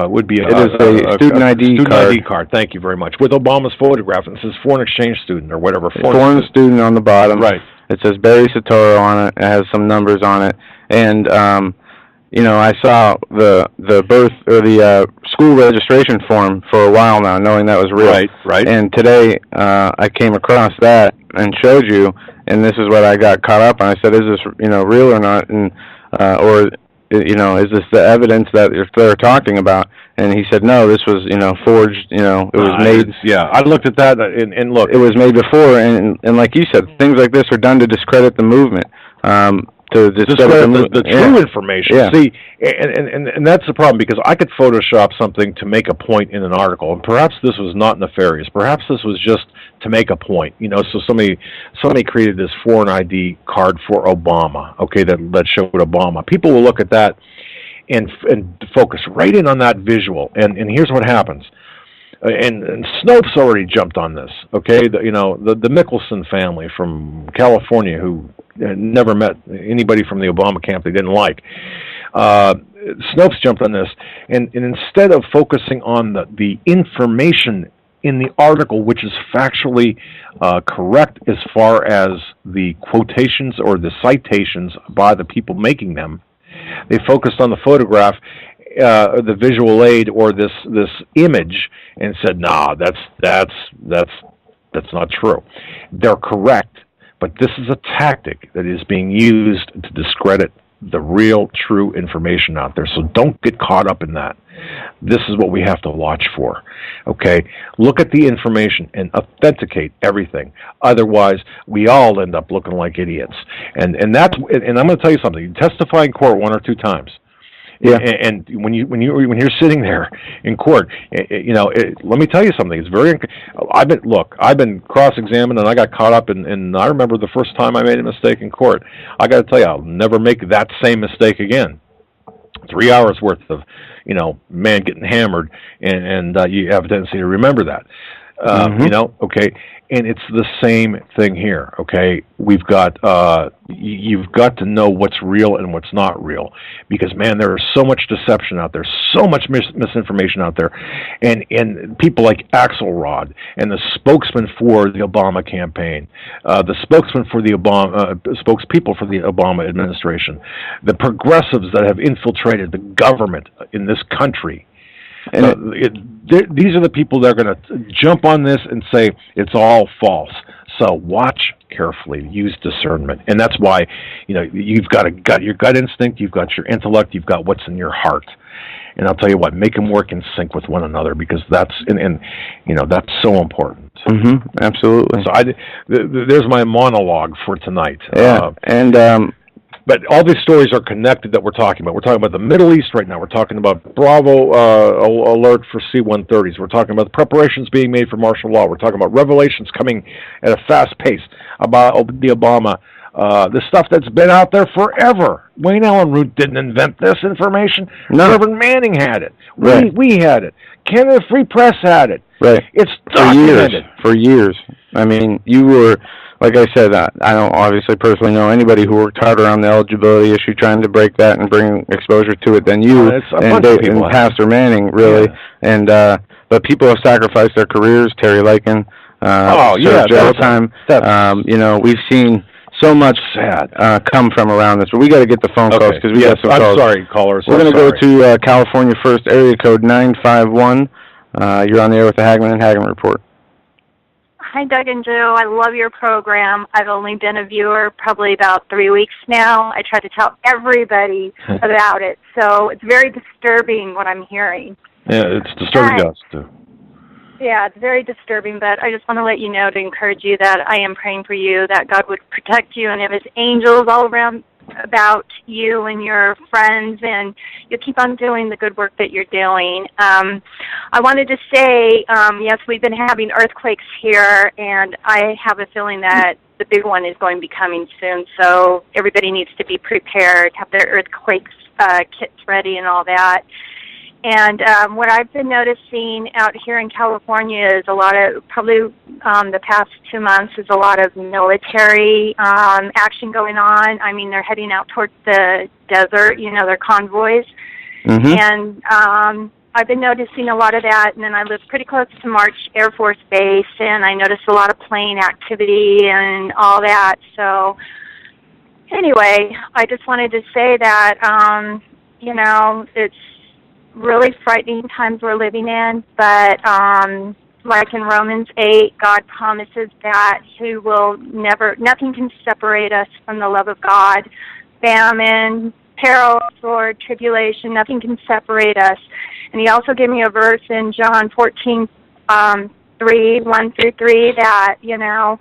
would be it is a student ID student card. ID card. Thank you very much. With Obama's photograph, and it says foreign exchange student or whatever. Foreign student on the bottom. Right. It says Barry Soetoro on it. It has some numbers on it, and I saw the birth or the school registration form for a while now, knowing that was real. Right. And today I came across that and showed you, and this is what I got caught up on. I said, "Is this real or not?" And or is this the evidence that they're talking about? And he said, "No, this was forged. It was made." I looked at that and look, it was made before, and like you said, things like this are done to discredit the movement. To discredit the true information. Yeah. See, and that's the problem, because I could Photoshop something to make a point in an article, and perhaps this was not nefarious. Perhaps this was just to make a point. So somebody created this foreign ID card for Obama. Okay, that showed Obama. People will look at that and focus right in on that visual. And here's what happens. And Snopes already jumped on this. Okay, the Mickelson family from California, who never met anybody from the Obama camp they didn't like. Snopes jumped on this, and instead of focusing on the information in the article, which is factually correct as far as the quotations or the citations by the people making them, they focused on the photograph, the visual aid, or this image, and said, "Nah, that's not true." They're correct, but this is a tactic that is being used to discredit the real, true information out there. So don't get caught up in that. This is what we have to watch for. Okay? Look at the information and authenticate everything. Otherwise, we all end up looking like idiots. And I'm going to tell you something. You testify in court one or two times. Yeah. And when you're sitting there in court, let me tell you something. It's very. I've been cross-examined, and I got caught up in. I remember the first time I made a mistake in court. I got to tell you, I'll never make that same mistake again. 3 hours worth of, man getting hammered, and you have a tendency to remember that. Okay, and it's the same thing here. Okay, we've got you've got to know what's real and what's not real, because man, there is so much deception out there, so much misinformation out there, and people like Axelrod and the spokesman for the Obama campaign, the spokesman for the spokespeople for the Obama administration, the progressives that have infiltrated the government in this country. And these are the people that are going to jump on this and say it's all false. So watch carefully, use discernment, and that's why you've got your gut instinct, you've got your intellect, you've got what's in your heart. And I'll tell you what, make them work in sync with one another, because that's that's so important. Mm-hmm. Absolutely. So there's my monologue for tonight. Yeah, but all these stories are connected that we're talking about. We're talking about the Middle East right now. We're talking about Bravo alert for C-130s. We're talking about the preparations being made for martial law. We're talking about revelations coming at a fast pace about the Obama, the stuff that's been out there forever. Wayne Allen Root didn't invent this information. No. Reverend Manning had it. Right. We had it. Canada Free Press had it. Right. It's documented. For years. I mean, you were... Like I said, I don't obviously personally know anybody who worked harder on the eligibility issue, trying to break that and bring exposure to it than you and Pastor Manning, really. Yeah. And but people have sacrificed their careers. Terry Lykin, jail time. We've seen so much come from around this. But we got to get the phone calls, because we got some calls. I'm sorry, callers. We're going to go to California first, area code 951. You're on the air with the Hagmann and Hagmann Report. Hi, Doug and Joe. I love your program. I've only been a viewer probably about 3 weeks now. I try to tell everybody about it, so it's very disturbing what I'm hearing. Yeah, it's disturbing us, too. Yeah, it's very disturbing, but I just want to let you know, to encourage you, that I am praying for you, that God would protect you and have His angels all around about you and your friends, and you keep on doing the good work that you're doing. I wanted to say, yes, we've been having earthquakes here, and I have a feeling that the big one is going to be coming soon, so everybody needs to be prepared, have their earthquakes kits ready and all that. And what I've been noticing out here in California is a lot of, probably the past 2 months, is a lot of military action going on. I mean, they're heading out towards the desert, their convoys. And I've been noticing a lot of that, and then I live pretty close to March Air Force Base, and I noticed a lot of plane activity and all that. So anyway, I just wanted to say that, you know, it's really frightening times we're living in, but like in Romans 8, God promises that He will nothing can separate us from the love of God. Famine, peril, sword, tribulation, nothing can separate us. And He also gave me a verse in John 14, 3, 1 through 3, that, you know,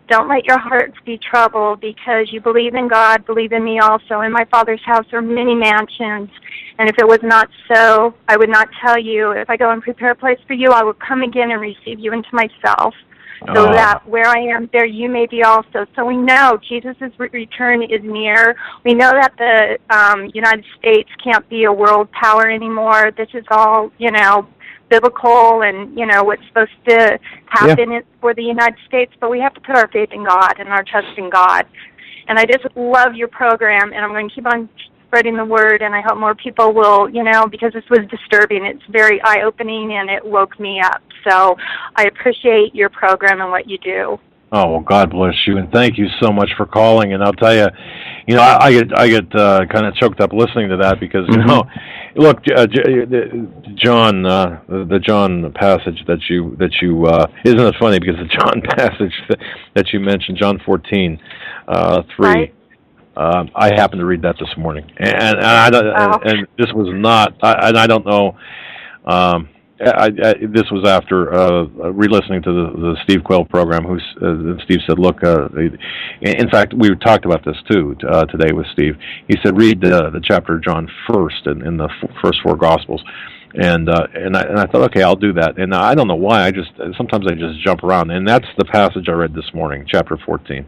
don't let your hearts be troubled, because you believe in God, believe in me also. In my Father's house are many mansions, and if it was not so, I would not tell you. If I go and prepare a place for you, I will come again and receive you into myself, so that where I am, there you may be also. So we know Jesus' return is near. We know that the United States can't be a world power anymore. This is all, you know, biblical and, you know, what's supposed to happen for the United States, but we have to put our faith in God and our trust in God. And I just love your program, and I'm going to keep on spreading the word, and I hope more people will, you know, because this was disturbing. It's very eye-opening, and it woke me up. So I appreciate your program and what you do. Oh, well, God bless you, and thank you so much for calling. And I'll tell you, you know, I get kind of choked up listening to that, because, you know, look, John, the John passage that you isn't it funny, because the John passage that you mentioned, John 14, 3. Right. I happened to read that this morning, and and this was not, and I don't know. This was after re-listening to the Steve Quayle program. Steve said, "Look, in fact, we talked about this too today with Steve. He said, read the chapter of John first in the first four Gospels." And I thought, okay, I'll do that. And I don't know why. Sometimes I just jump around, and that's the passage I read this morning, chapter 14,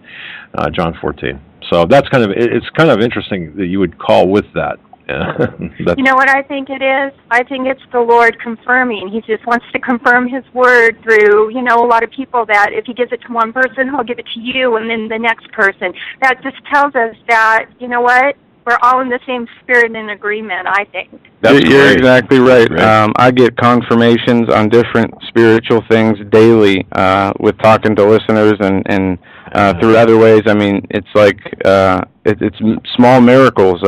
John 14. So it's kind of interesting that you would call with that. You know what I think it is? I think it's the Lord confirming. He just wants to confirm His word through, you know, a lot of people, that if He gives it to one person, He'll give it to you, and then the next person. That just tells us that, you know what, we're all in the same spirit and agreement, I think. You're exactly right. I get confirmations on different spiritual things daily with talking to listeners and through other ways. I mean, it's like it's small miracles.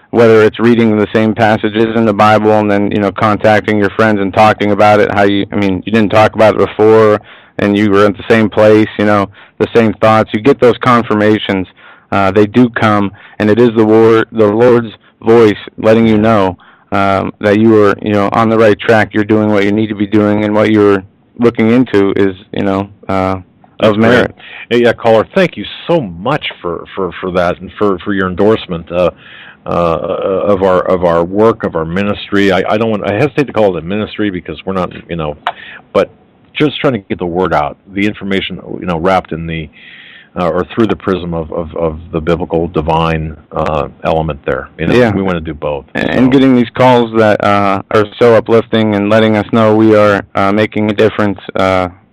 Whether it's reading the same passages in the Bible and then, you know, contacting your friends and talking about it, you didn't talk about it before and you were at the same place, you know, the same thoughts. You get those confirmations. They do come, and it is the Lord's voice letting you know that you are, you know, on the right track. You're doing what you need to be doing, and what you're looking into is, you know, of merit. Hey, yeah, caller, thank you so much for that, and for your endorsement of our work, of our ministry. I hesitate to call it a ministry, because we're not, you know, but just trying to get the word out, the information, you know, wrapped in the or through the prism of the biblical divine element there. You know, we want to do both. And getting these calls that are so uplifting and letting us know we are making a difference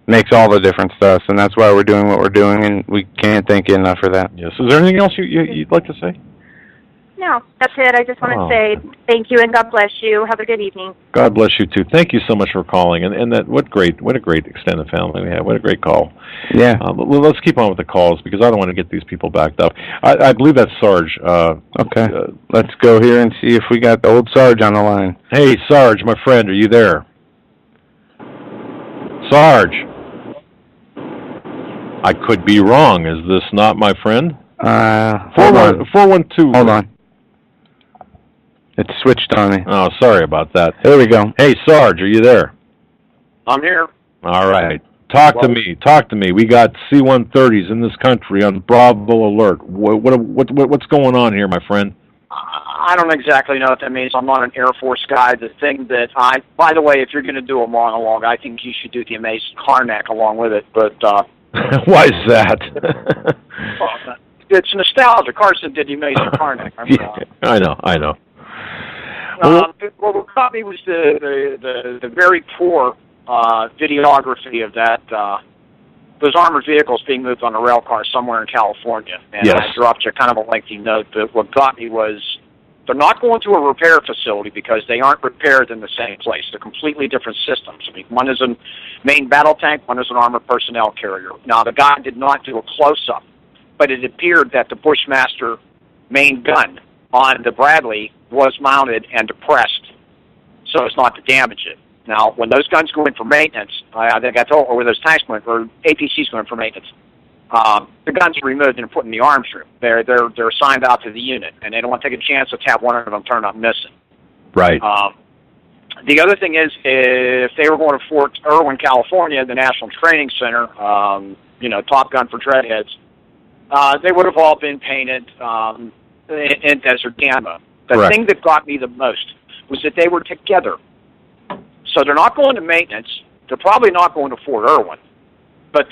makes all the difference to us, and that's why we're doing what we're doing, and we can't thank you enough for that. Yes. Is there anything else you'd like to say? No, that's it. I just want to say thank you, and God bless you. Have a good evening. God bless you too. Thank you so much for calling, and that what a great extended family we have. What a great call. Yeah. Well, let's keep on with the calls, because I don't want to get these people backed up. I believe that's Sarge. Okay. Let's go here and see if we got the old Sarge on the line. Hey, Sarge, my friend, are you there? Sarge. I could be wrong. Is this not my friend? 412. Hold on. It switched on me. Oh, sorry about that. There we go. Hey, Sarge, are you there? I'm here. All right. Talk to me. We got C-130s in this country on Bravo Alert. What's going on here, my friend? I don't exactly know what that means. I'm not an Air Force guy. The thing that by the way, if you're going to do a monologue, I think you should do the Amazing Karnak along with it. But why is that? It's nostalgia. Carson did the Amazing Karnak. I know. Well, what got me was the very poor videography of that those armored vehicles being moved on a rail car somewhere in California. And yes. I dropped you kind of a lengthy note, but what got me was They're not going to a repair facility because they aren't repaired in the same place. They're completely different systems. I mean, one is a main battle tank, one is an armored personnel carrier. Now, the guy did not do a close-up, but it appeared that the Bushmaster main gun on the Bradley was mounted and depressed so as not to damage it. Now, when those guns go in for maintenance, I think I told, or when those tanks go in, or APCs go in for maintenance, the guns are removed and put in the arms room. They're assigned out to the unit, and they don't want to take a chance to have one of them turn up missing. Right. The other thing is, if they were going to Fort Irwin, California, the National Training Center, Top Gun for Dreadheads, they would have all been painted in Desert Gamma. The thing that got me the most was that they were together. So they're not going to maintenance. They're probably not going to Fort Irwin, but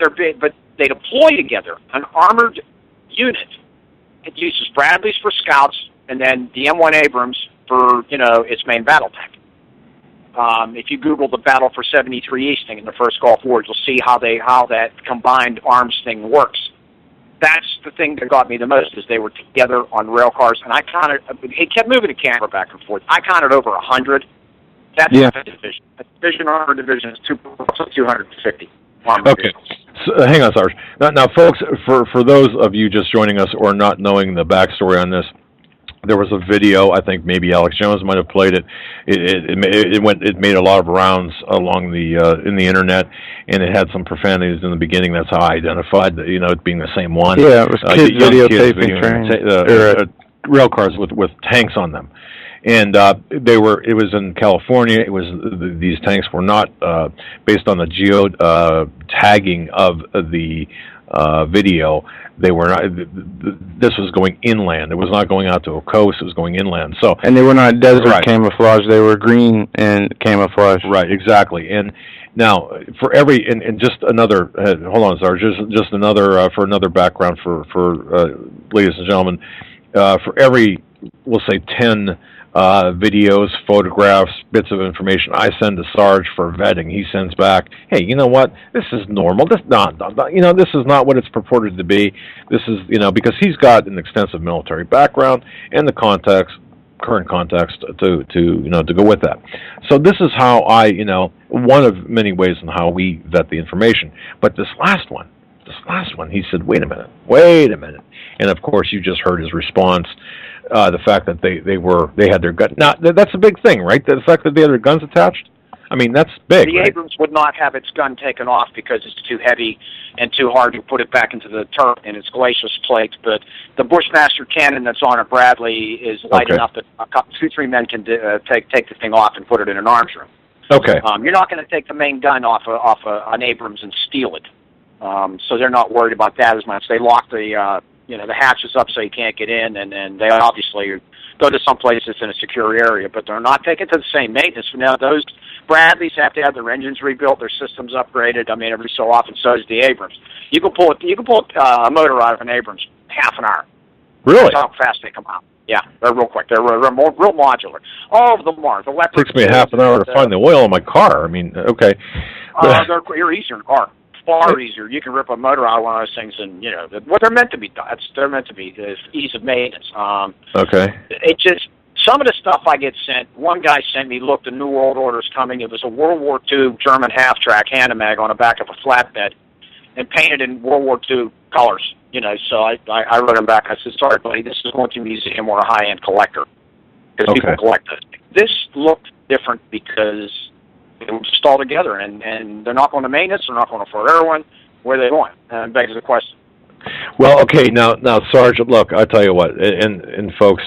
they deploy together, an armored unit. It uses Bradleys for scouts, and then the M1 Abrams for its main battle tank. If you Google the battle for 73 East thing in the first Gulf War, you'll see how that combined arms thing works. That's the thing that got me the most, is they were together on rail cars, and I counted. He kept moving the camera back and forth. I counted over 100. That's a division. A division armor division is 250. Okay, so, hang on, Sarge. Now, folks, for those of you just joining us or not knowing the backstory on this, there was a video. I think maybe Alex Jones might have played it. It made a lot of rounds along in the internet, and it had some profanities in the beginning. That's how I identified it being the same one. Yeah, it was kids videotaping rail cars with tanks on them. And it was in California. These tanks were not based on the geo tagging of the video. They were not. This was going inland. It was not going out to a coast. It was going inland. So, and they were not desert camouflage. They were green and camouflage. Right, exactly. And now, for every and just another. Hold on, Sarge. Just another for another background for ladies and gentlemen. For every, we'll say 10 videos, photographs, bits of information I send to Sarge for vetting, he sends back, hey, you know what? This is normal. This this is not what it's purported to be. This is, because he's got an extensive military background and the current context to go with that. So this is how one of many ways in how we vet the information. But this last one, he said, wait a minute. And of course, you just heard his response. The fact that they had their gun. Now, that's a big thing, right? The fact that they had their guns attached? I mean, that's big. The Abrams would not have its gun taken off because it's too heavy and too hard to put it back into the turret in its glacis plate. But the Bushmaster cannon that's on a Bradley is light enough that 2-3 men can take the thing off and put it in an arms room. Okay. You're not going to take the main gun off an Abrams and steal it. So they're not worried about that as much. They lock the hatches up so you can't get in, and they obviously go to some place that's in a secure area, but they're not taken to the same maintenance. Now, those Bradleys have to have their engines rebuilt, their systems upgraded. I mean, every so often, so does the Abrams. You can pull a motor out of an Abrams half an hour. Really? That's how fast they come out. Yeah, they're real quick. They're real modular. All of them are. The Leopard. It takes me a half an hour to find the oil in my car. I mean, okay. You're easier in a car. Far easier. You can rip a motor out of one of those things, and what they're meant to be. They're meant to be the ease of maintenance. Okay. It just some of the stuff I get sent. One guy sent me, look, the New World Order's coming. It was a World War II German half-track Hanomag on the back of a flatbed, and painted in World War II colors. So I wrote him back. I said, sorry, buddy, this is going to a museum or a high-end collector because people collect this. This looked different because they were just all together, and they're not going to maintenance, they're not going to Fort Irwin. Where are they going? And begs the question. Well, okay, now, Sergeant, look, I tell you what, and folks,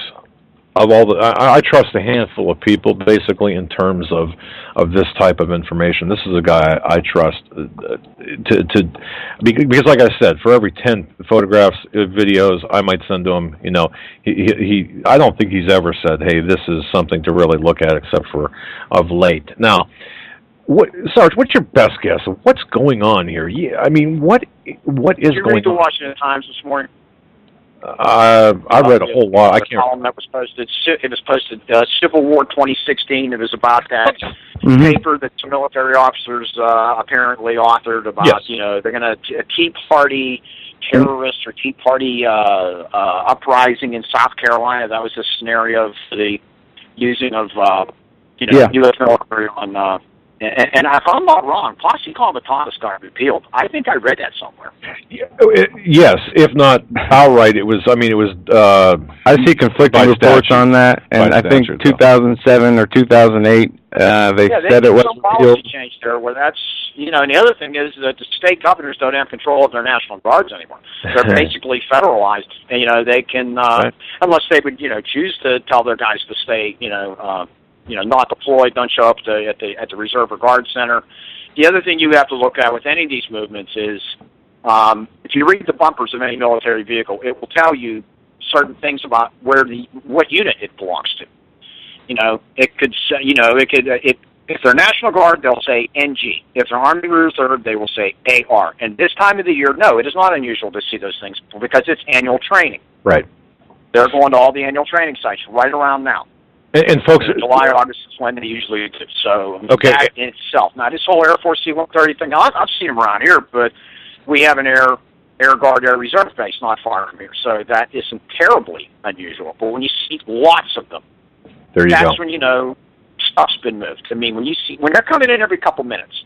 of all I trust a handful of people, basically, in terms of this type of information. This is a guy I trust because, like I said, for every 10 photographs, videos I might send to him, he I don't think he's ever said, hey, this is something to really look at, except for of late. Now, Sarge, what's your best guess of what's going on here? Yeah, I mean, what is going on? Did you read the Washington Times this morning? I read a whole lot. I can't. Column that was posted. It was posted. Civil War 2016. It was about that paper that some military officers apparently authored about. Yes. They're going to Tea Party terrorist or Tea Party uprising in South Carolina. That was a scenario of the using of U.S. military on. And if I'm not wrong, Posse Comitatus got repealed. I think I read that somewhere. Yes, if not outright, it was. I mean, it was. I see conflicting reports on that, and I think 2007 or 2008, they said it was some policy change there. Where that's and the other thing is that the state governors don't have control of their National Guards anymore. They're basically federalized. And, they can unless they would choose to tell their guys to stay not deployed, don't show up at the Reserve or Guard Center. The other thing you have to look at with any of these movements is if you read the bumpers of any military vehicle, it will tell you certain things about what unit it belongs to. It could say, if they're National Guard, they'll say NG. If they're Army Reserve, they will say AR. And this time of the year, no, it is not unusual to see those things because it's annual training. Right. They're going to all the annual training sites right around now. And folks, July, August is when they usually do. So that in itself. Now, this whole Air Force C-130 thing, I've seen them around here, but we have an Air Guard, Air Reserve base not far from here, so that isn't terribly unusual. But when you see lots of them, that's when stuff's been moved. I mean, when they're coming in every couple minutes,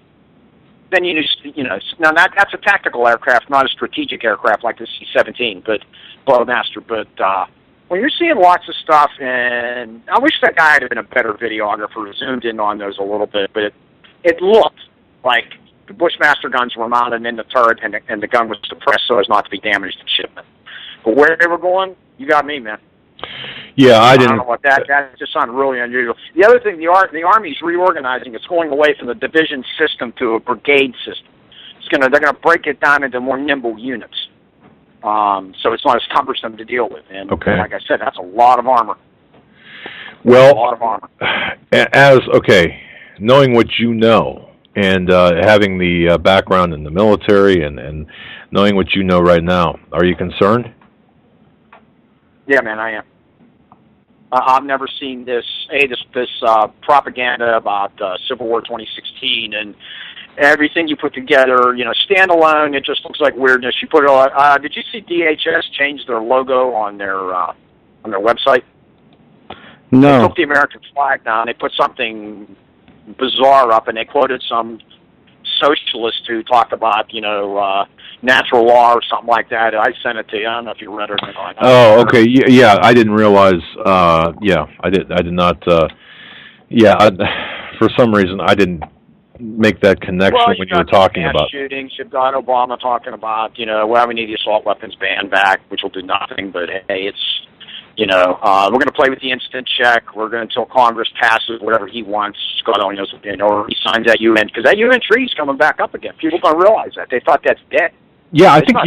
then now that's a tactical aircraft, not a strategic aircraft like the C-17, but Glowmaster, but. When you're seeing lots of stuff, and I wish that guy had been a better videographer who zoomed in on those a little bit, but it looked like the Bushmaster guns were mounted in the turret, and the gun was suppressed so as not to be damaged in shipment. But where they were going, you got me, man. Yeah, I didn't. I don't know what that just sounded really unusual. The other thing, the Army's reorganizing. It's going away from the division system to a brigade system. They're gonna break it down into more nimble units. So it's not as cumbersome to deal with. And like I said, that's a lot of armor. Well, a lot of armor. Knowing what you know, and having the background in the military, and knowing what you know right now, are you concerned? Yeah, man, I am. I've never seen this propaganda about Civil War 2016 and everything you put together, standalone, it just looks like weirdness. You put it all. Did you see DHS change their logo on their website? No. They took the American flag down. They put something bizarre up, and they quoted some socialist who talked about, natural law or something like that. I sent it to you. I don't know if you read it or not. Oh, okay. Yeah, I didn't realize. I did not. For some reason, I didn't make that connection when you were talking about shootings. You've got Obama talking about, we need the assault weapons ban back, which will do nothing. But hey, it's, we're going to play with the instant check. We're going until Congress passes whatever he wants. God only knows, or he signs that UN, because that UN treaty is coming back up again. People don't realize that. They thought that's dead. Yeah, I think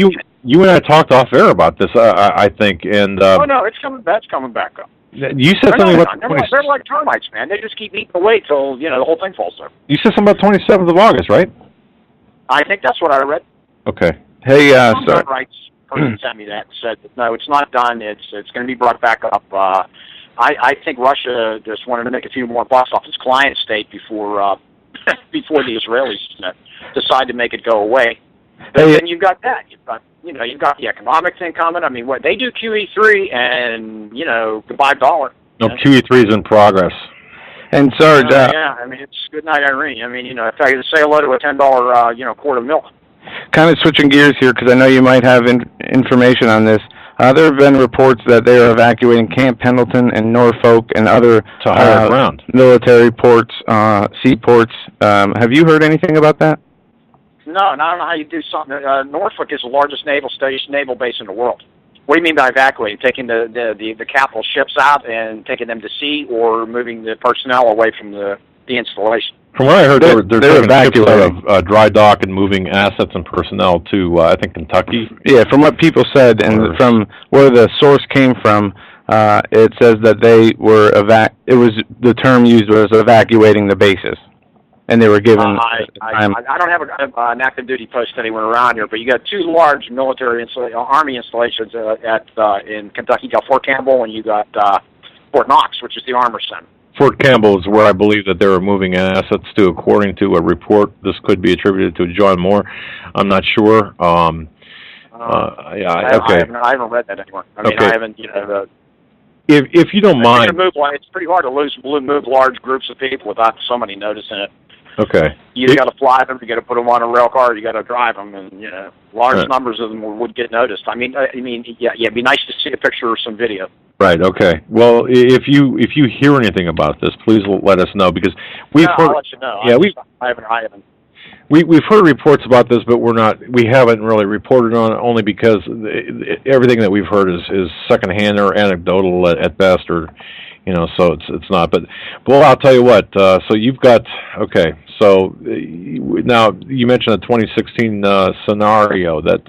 you and I talked off air about this. I think, and no, it's coming. That's coming back up. You said something about they're like termites, man. They just keep eating away till the whole thing falls through. You said something about 27th of August, right? I think that's what I read. Okay. Hey, Some gun rights person sent me that and said no, it's not done. It's going to be brought back up. I think Russia just wanted to make a few more bucks off its client state before the Israelis decide to make it go away. But then you've got that. You've got the economic thing coming. I mean, what they do QE3 and goodbye dollar. No, QE3 is in progress. And Sarge, yeah, I mean, it's good night, Irene. I mean, if I could say hello to a $10 quart of milk. Kind of switching gears here because I know you might have information on this. There have been reports that they are evacuating Camp Pendleton and Norfolk and other military ports, seaports. Have you heard anything about that? No, and I don't know how you do something. Norfolk is the largest naval base in the world. What do you mean by evacuating? Taking the capital ships out and taking them to sea, or moving the personnel away from the installation? From what I heard, they're evacuating out of dry dock and moving assets and personnel to, I think, Kentucky. Yeah, from what people said and from where the source came from, it says that they were it was the term used was evacuating the bases. And they were given. I don't have an active duty post anywhere around here, but you got two large military Army installations in Kentucky. You got Fort Campbell and you got Fort Knox, which is the Armor Center. Fort Campbell is where I believe that they were moving assets to, according to a report. This could be attributed to John Moore. I'm not sure. Okay. I haven't read that anywhere. I mean, okay. I haven't, if you don't mind. It's pretty hard to move large groups of people without somebody noticing it. Okay. You got to fly them. You got to put them on a rail car. You got to drive them, and large numbers of them would get noticed. I mean, it'd be nice to see a picture or some video. Right. Okay. Well, if you hear anything about this, please let us know, because we've heard. I'll let you know. Yeah, I haven't. We've heard reports about this, but we haven't really reported on it, only because everything that we've heard is secondhand or anecdotal at best, or so it's not. But well, I'll tell you what. So you've got So now you mentioned a 2016 scenario that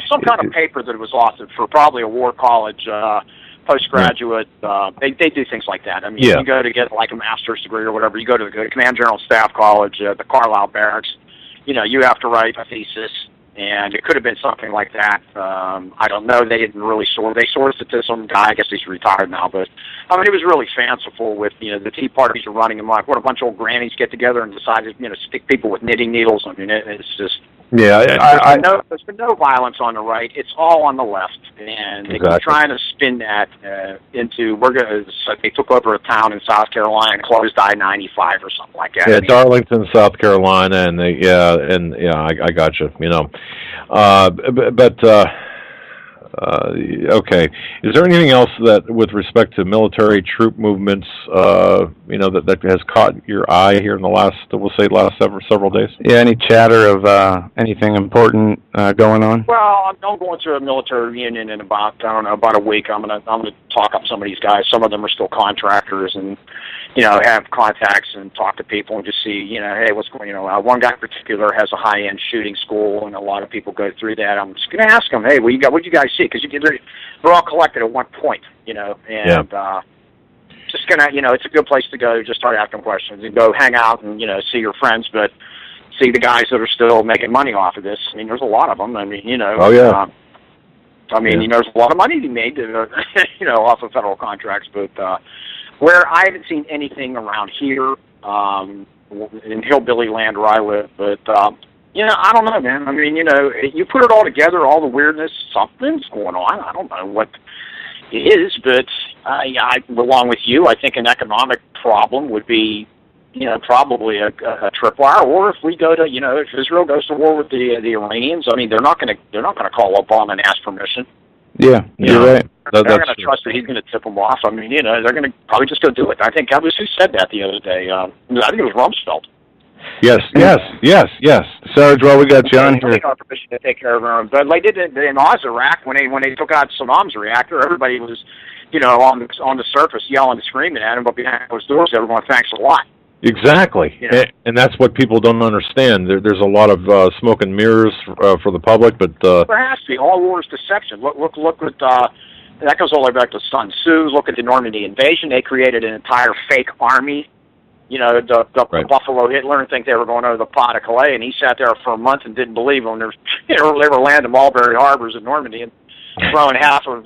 some kind of paper that was authored for probably a war college. Postgraduate, they do things like that. I mean, you go to get like a master's degree or whatever, you go to the Command General Staff College, the Carlisle Barracks, you have to write a thesis, and it could have been something like that. I don't know. They didn't really they sourced it to some guy. I guess he's retired now, but I mean, it was really fanciful with, the tea parties are running them like, what a bunch of old grannies get together and decided, stick people with knitting needles. I mean, it's just... Yeah, there's been no violence on the right. It's all on the left, and they keep trying to spin that into they took over a town in South Carolina and closed I-95 or something like that. Yeah, Darlington, South Carolina, and I got you. Okay. Is there anything else that, with respect to military troop movements, that has caught your eye here in the last several days? Yeah, any chatter of anything important going on? Well, I'm going to a military reunion in about a week. I'm gonna talk up some of these guys. Some of them are still contractors, and have contacts and talk to people and just see, hey, what's going on. One guy in particular has a high-end shooting school, and a lot of people go through that. I'm just going to ask them, hey, what do you guys see? Because they're all collected at one point, just going to, it's a good place to go, just start asking questions and go hang out and, see your friends, but see the guys that are still making money off of this. I mean, there's a lot of them. I mean, Oh, yeah. There's a lot of money to be made, off of federal contracts, but where I haven't seen anything around here, in hillbilly land where I live, but, I don't know, man. I mean, you put it all together, all the weirdness, something's going on. I don't know what it is, but I along with you, I think an economic problem would be, probably a tripwire. Or if we go to, if Israel goes to war with the Iranians, I mean, they're not going to call Obama and ask permission. Yeah, you're right. They're going to trust that he's going to tip them off. I mean, they're going to probably just go do it. I think who said that the other day? I think it was Rumsfeld. Yes. Sarge, well, we got you on here. They got permission to take care of them. But they did it in Oz, Iraq, when they took out Saddam's reactor. Everybody was, on the surface yelling and screaming at him, but behind those doors, everyone thanks a lot. Exactly, and that's what people don't understand. There's a lot of smoke and mirrors for the public, but there has to be. All war is deception. Look at that goes all the way back to Sun Tzu. Look at the Normandy invasion. They created an entire fake army. The Buffalo Hitler, and think they were going over the Pas de Calais, and he sat there for a month and didn't believe them. They were landing Mulberry Harbors in Normandy and throwing half of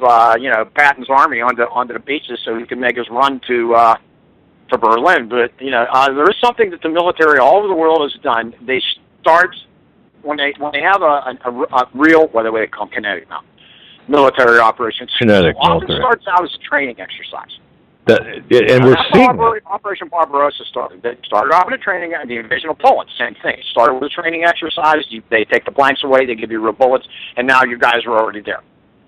Patton's army onto the beaches so he could make his run to Berlin. But there is something that the military all over the world has done. They start when they have a real, whether they call them kinetic now, military operations. Kinetic often starts out as a training exercise. And we're seeing Operation Barbarossa started. They started off in a training. The invasion of Poland, same thing. It started with a training exercise. They take the blanks away. They give you real bullets, and now your guys are already there.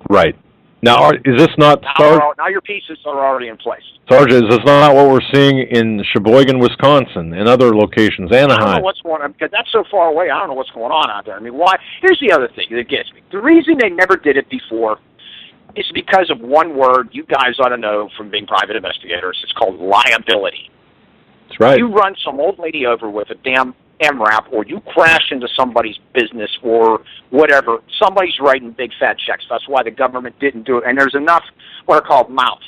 Right. Now, is this not... Now your pieces are already in place. Sarge, is this not what we're seeing in Sheboygan, Wisconsin, and other locations, Anaheim? I don't know what's going on, because that's so far away. I don't know what's going on out there. I mean, why? Here's the other thing that gets me. The reason they never did it before is because of one word you guys ought to know from being private investigators. It's called liability. That's right. You run some old lady over with a damn MRAP, or you crash into somebody's business or whatever, somebody's writing big fat checks. That's why the government didn't do it. And there's enough what are called MOUT,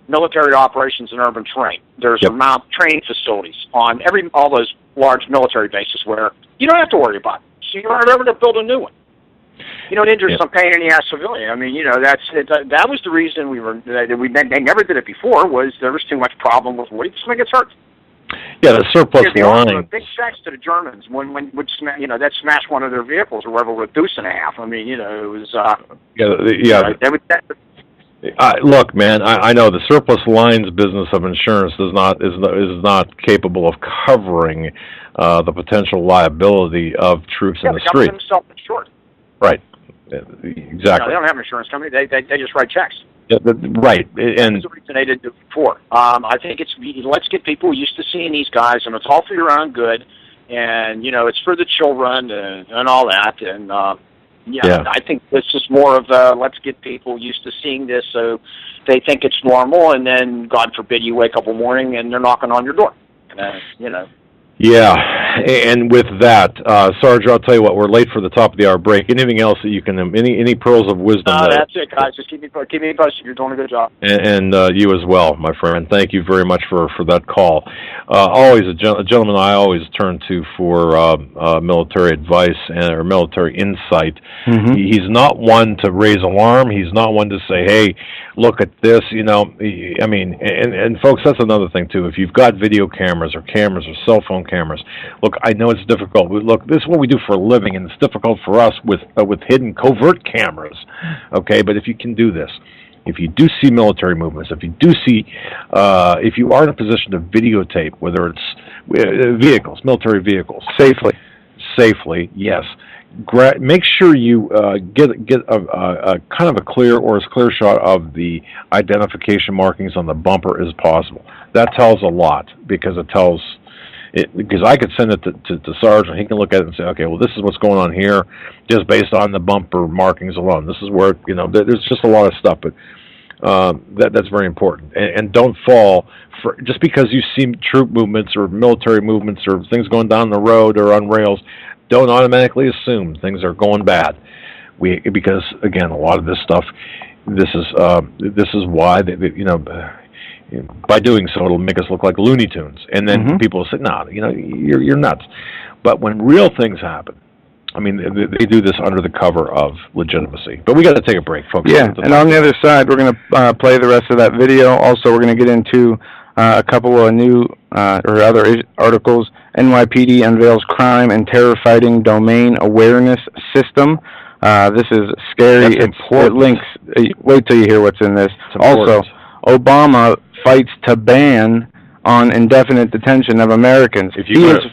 military operations and urban terrain. There's MOUT training facilities on all those large military bases where you don't have to worry about it. So you don't ever to build a new one. You don't injure some pain in the ass civilian. I mean, that was the reason they never did it before, was there was too much problem with what if somebody gets hurt. Yeah, the surplus they offered line. big checks to the Germans when that smashed one of their vehicles or whatever with deuce and a half. I mean, it was. They would. Look, man, I know the surplus lines business of insurance is not capable of covering the potential liability of troops in the street. government self-insured. Right. Exactly. They don't have an insurance company. They just write checks. Yeah, right. And that's the reason they did it before. I think let's get people used to seeing these guys, and it's all for your own good, and it's for the children and all that, and I think this is more of let's get people used to seeing this, so they think it's normal, and then God forbid you wake up one morning and they're knocking on your door, Yeah, and with that, Sarge, I'll tell you what, we're late for the top of the hour break. Anything else that you can, any pearls of wisdom? That's it, guys. Just keep me posted. You're doing a good job. And you as well, my friend. Thank you very much for that call. Always a gentleman I always turn to for military advice or military insight. Mm-hmm. He's not one to raise alarm. He's not one to say, hey, look at this. I mean, and folks, that's another thing, too. If you've got video cameras or cell phone cameras. Look, I know it's difficult. Look, this is what we do for a living, and it's difficult for us with hidden covert cameras. Okay, but if you can do this, if you do see military movements, if you do see, if you are in a position to videotape, whether it's vehicles, military vehicles, safely, yes. Make sure you get a kind of a clear or as clear shot of the identification markings on the bumper as possible. That tells a lot because it tells. Because I could send it to Sarge, and he can look at it and say, okay, well, this is what's going on here, just based on the bumper markings alone. This is where, there's just a lot of stuff, but that's very important. And don't fall for, just because you see troop movements or military movements or things going down the road or on rails, don't automatically assume things are going bad. Because, again, a lot of this stuff, this is why, by doing so, it'll make us look like Looney Tunes, and then people will say, "No, you're nuts." But when real things happen, I mean, they do this under the cover of legitimacy. But we got to take a break, folks. Yeah, and on the other side, we're going to play the rest of that video. Also, we're going to get into a couple of new or other articles. NYPD unveils crime and terror fighting domain awareness system. This is scary. It links. Wait till you hear what's in this. Also, Obama fights to ban on indefinite detention of Americans. States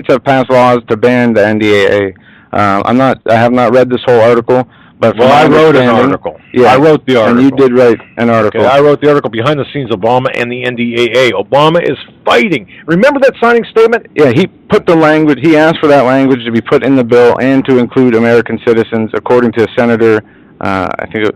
have passed laws to ban the NDAA. I have not read this whole article, but I wrote an article. Yeah, I wrote the article. And you did write an article. Okay, I wrote the article behind the scenes of Obama and the NDAA. Obama is fighting. Remember that signing statement? Yeah, he put the language. He asked for that language to be put in the bill and to include American citizens, according to Senator. I think.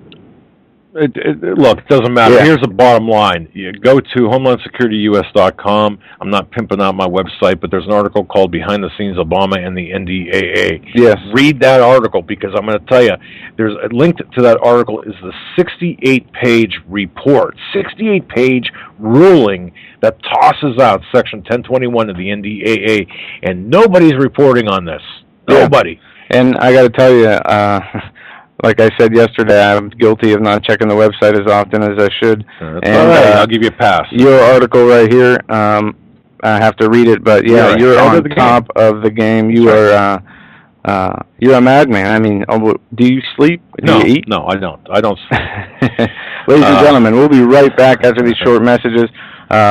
Look, it doesn't matter. Yeah. Here's the bottom line. You go to HomelandSecurityUS.com. I'm not pimping out my website, but there's an article called Behind the Scenes Obama and the NDAA. Yes. Read that article, because I'm going to tell you, there's a link to that article is the 68-page report, 68-page ruling that tosses out Section 1021 of the NDAA, and nobody's reporting on this. Nobody. Yeah. And I got to tell you, like I said yesterday, I'm guilty of not checking the website as often as I should. That's all right. I'll give you a pass. Your article right here, I have to read it, but yeah, you're on top of the game. You're a madman. I mean, do you sleep? Do you eat? No, I don't. I don't sleep. Ladies and gentlemen, we'll be right back after these short messages.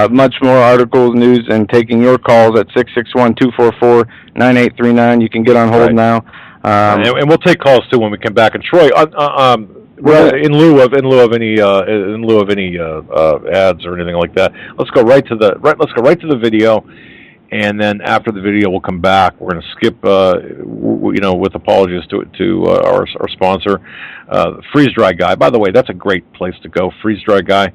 Much more articles, news, and taking your calls at 661-244-9839. You can get on hold now. And we'll take calls too when we come back. And Troy, in lieu of any ads or anything like that, let's go right to the video, and then after the video we'll come back. We're going to skip, with apologies to our sponsor, Freeze Dry Guy. By the way, that's a great place to go. Freeze Dry Guy.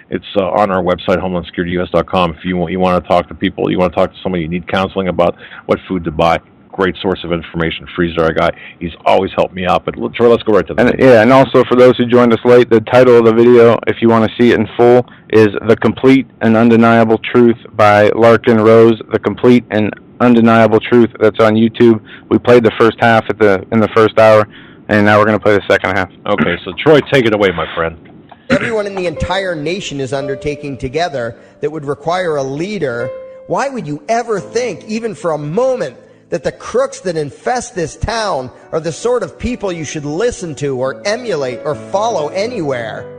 It's on our website, HomelandSecurityUS.com. If you want to talk to people, you want to talk to somebody, you need counseling about what food to buy. Great source of information, Freeze Dry Guy. He's always helped me out. But Troy, let's go right to that. And also for those who joined us late, the title of the video, if you want to see it in full, is "The Complete and Undeniable Truth" by Larkin Rose. The Complete and Undeniable Truth. That's on YouTube. We played the first half in the first hour, and now we're going to play the second half. Okay, so Troy, take it away, my friend. everyone in the entire nation is undertaking together that would require a leader, why would you ever think, even for a moment, that the crooks that infest this town are the sort of people you should listen to or emulate or follow anywhere?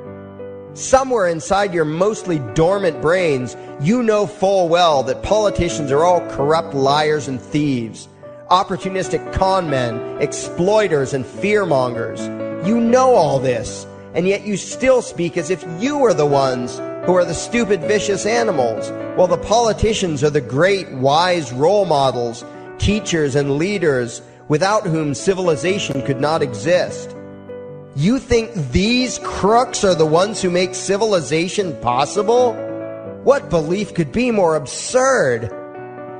Somewhere inside your mostly dormant brains, you know full well that politicians are all corrupt liars and thieves, opportunistic con men, exploiters, and fearmongers. You know all this, and yet you still speak as if you are the ones who are the stupid, vicious animals, while the politicians are the great, wise role models, teachers, and leaders without whom civilization could not exist. You think these crooks are the ones who make civilization possible? What belief could be more absurd?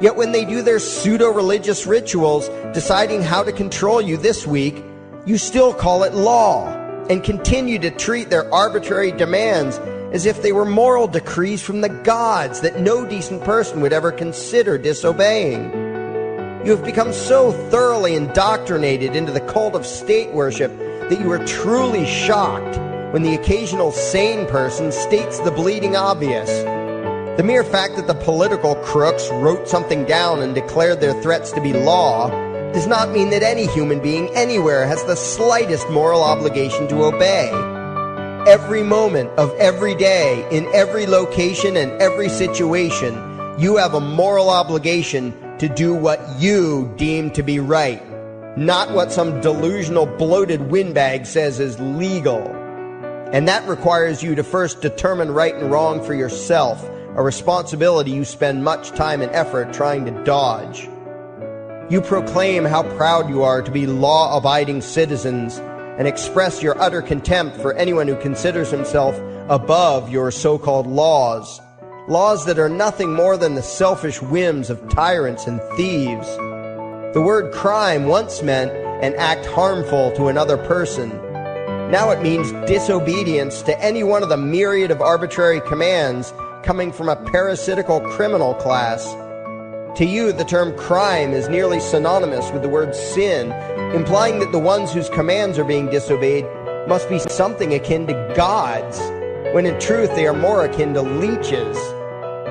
Yet when they do their pseudo-religious rituals deciding how to control you this week, you still call it law and continue to treat their arbitrary demands as if they were moral decrees from the gods that no decent person would ever consider disobeying. You have become so thoroughly indoctrinated into the cult of state worship that you are truly shocked when the occasional sane person states the bleeding obvious. The mere fact that the political crooks wrote something down and declared their threats to be law does not mean that any human being anywhere has the slightest moral obligation to obey. Every moment of every day, in every location and every situation, you have a moral obligation to do what you deem to be right, not what some delusional bloated windbag says is legal. And that requires you to first determine right and wrong for yourself, a responsibility you spend much time and effort trying to dodge. You proclaim how proud you are to be law-abiding citizens and express your utter contempt for anyone who considers himself above your so-called laws, laws that are nothing more than the selfish whims of tyrants and thieves. The word crime once meant an act harmful to another person. Now it means disobedience to any one of the myriad of arbitrary commands coming from a parasitical criminal class. To you, the term crime is nearly synonymous with the word sin, implying that the ones whose commands are being disobeyed must be something akin to gods, when in truth they are more akin to leeches.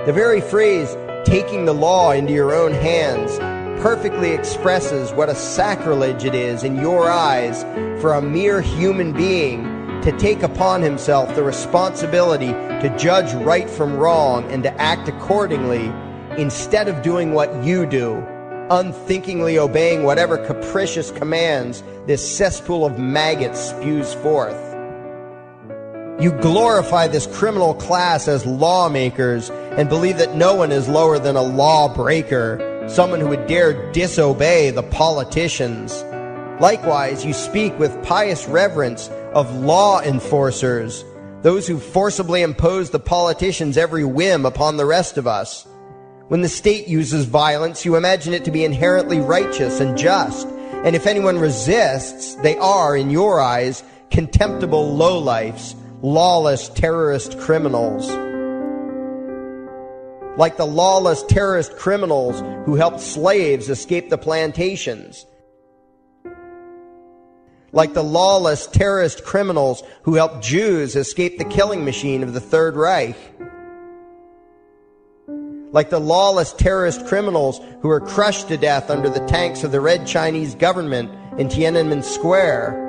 The very phrase, taking the law into your own hands, perfectly expresses what a sacrilege it is in your eyes for a mere human being to take upon himself the responsibility to judge right from wrong and to act accordingly, instead of doing what you do, unthinkingly obeying whatever capricious commands this cesspool of maggots spews forth. You glorify this criminal class as lawmakers and believe that no one is lower than a lawbreaker, someone who would dare disobey the politicians. Likewise, you speak with pious reverence of law enforcers, those who forcibly impose the politicians' every whim upon the rest of us. When the state uses violence, you imagine it to be inherently righteous and just, and if anyone resists, they are, in your eyes, contemptible lowlifes, lawless terrorist criminals. Like the lawless terrorist criminals who helped slaves escape the plantations. Like the lawless terrorist criminals who helped Jews escape the killing machine of the Third Reich. Like the lawless terrorist criminals who were crushed to death under the tanks of the Red Chinese government in Tiananmen Square.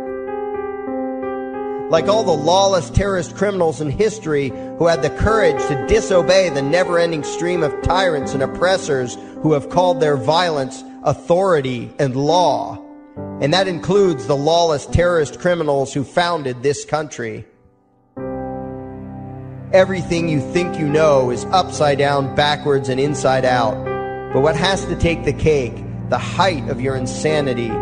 Like all the lawless terrorist criminals in history who had the courage to disobey the never-ending stream of tyrants and oppressors who have called their violence authority and law. And that includes the lawless terrorist criminals who founded this country. Everything you think you know is upside down, backwards, and inside out. But what has to take the cake, the height of your insanity,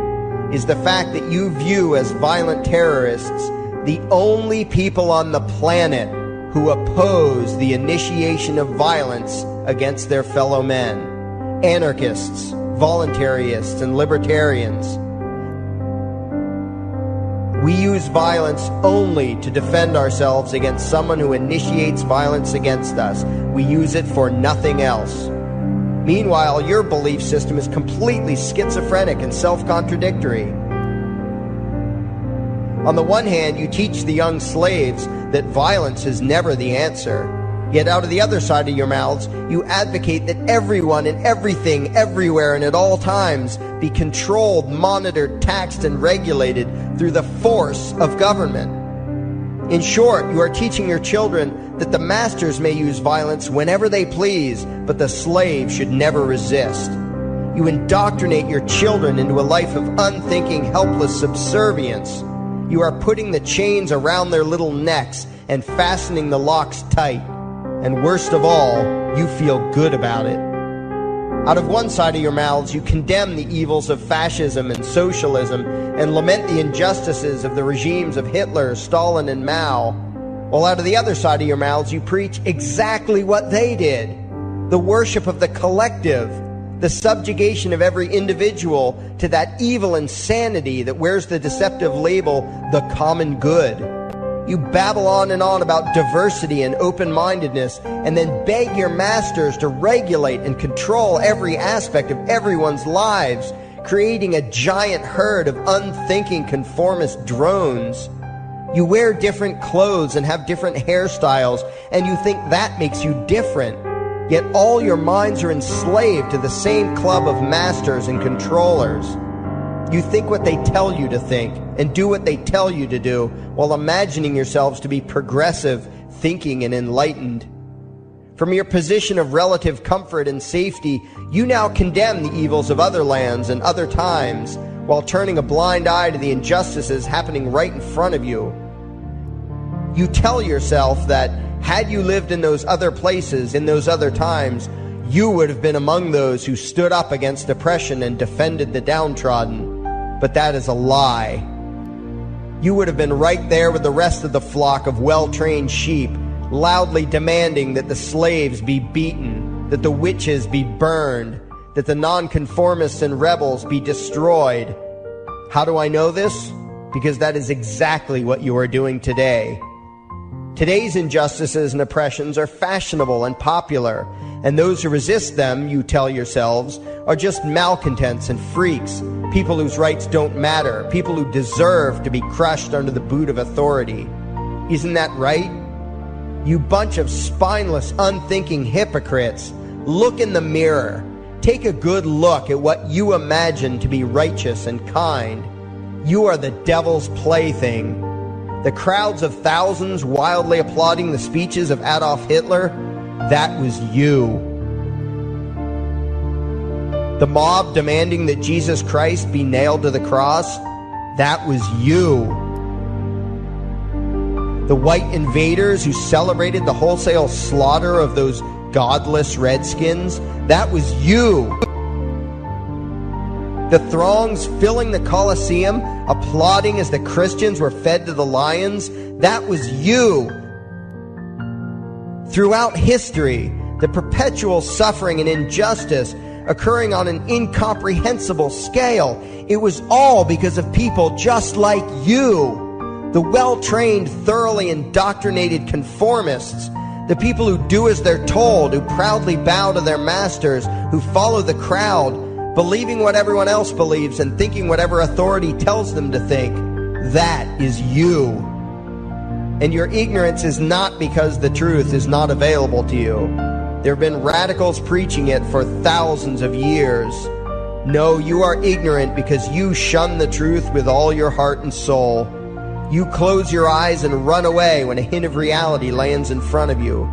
is the fact that you view as violent terrorists the only people on the planet who oppose the initiation of violence against their fellow men. Anarchists, voluntarists, and libertarians. We use violence only to defend ourselves against someone who initiates violence against us. We use it for nothing else. Meanwhile, your belief system is completely schizophrenic and self-contradictory. On the one hand, you teach the young slaves that violence is never the answer. Yet out of the other side of your mouths, you advocate that everyone and everything, everywhere and at all times be controlled, monitored, taxed, and regulated through the force of government. In short, you are teaching your children that the masters may use violence whenever they please, but the slave should never resist. You indoctrinate your children into a life of unthinking, helpless subservience. You are putting the chains around their little necks and fastening the locks tight. And worst of all, you feel good about it. Out of one side of your mouths, you condemn the evils of fascism and socialism and lament the injustices of the regimes of Hitler, Stalin, and Mao. While out of the other side of your mouths, you preach exactly what they did. The worship of the collective, the subjugation of every individual to that evil insanity that wears the deceptive label, the common good. You babble on and on about diversity and open-mindedness, and then beg your masters to regulate and control every aspect of everyone's lives, creating a giant herd of unthinking conformist drones. You wear different clothes and have different hairstyles, and you think that makes you different. Yet all your minds are enslaved to the same club of masters and controllers. You think what they tell you to think and do what they tell you to do while imagining yourselves to be progressive, thinking, and enlightened. From your position of relative comfort and safety, you now condemn the evils of other lands and other times while turning a blind eye to the injustices happening right in front of you. You tell yourself that had you lived in those other places, in those other times, you would have been among those who stood up against oppression and defended the downtrodden. But that is a lie. You would have been right there with the rest of the flock of well-trained sheep, loudly demanding that the slaves be beaten, that the witches be burned, that the nonconformists and rebels be destroyed. How do I know this? Because that is exactly what you are doing today. Today's injustices and oppressions are fashionable and popular, and those who resist them, you tell yourselves, are just malcontents and freaks, people whose rights don't matter, people who deserve to be crushed under the boot of authority. Isn't that right? You bunch of spineless, unthinking hypocrites, look in the mirror. Take a good look at what you imagine to be righteous and kind. You are the devil's plaything. The crowds of thousands wildly applauding the speeches of Adolf Hitler, that was you. The mob demanding that Jesus Christ be nailed to the cross, that was you. The white invaders who celebrated the wholesale slaughter of those godless redskins, that was you. The throngs filling the Colosseum, applauding as the Christians were fed to the lions, that was you. Throughout history, the perpetual suffering and injustice occurring on an incomprehensible scale, it was all because of people just like you. The well-trained, thoroughly indoctrinated conformists, the people who do as they're told, who proudly bow to their masters, who follow the crowd, believing what everyone else believes and thinking whatever authority tells them to think. That is you. And your ignorance is not because the truth is not available to you. There have been radicals preaching it for thousands of years. No, you are ignorant because you shun the truth with all your heart and soul. You close your eyes and run away when a hint of reality lands in front of you.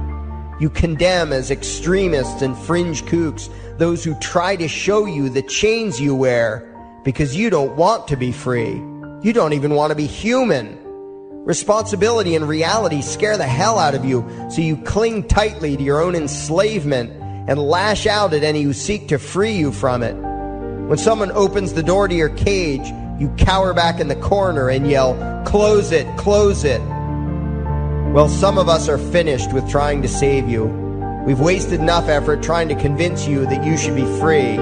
You condemn as extremists and fringe kooks those who try to show you the chains you wear because you don't want to be free. You don't even want to be human. Responsibility and reality scare the hell out of you, so you cling tightly to your own enslavement and lash out at any who seek to free you from it. When someone opens the door to your cage, you cower back in the corner and yell, "Close it, close it." Well, some of us are finished with trying to save you. We've wasted enough effort trying to convince you that you should be free.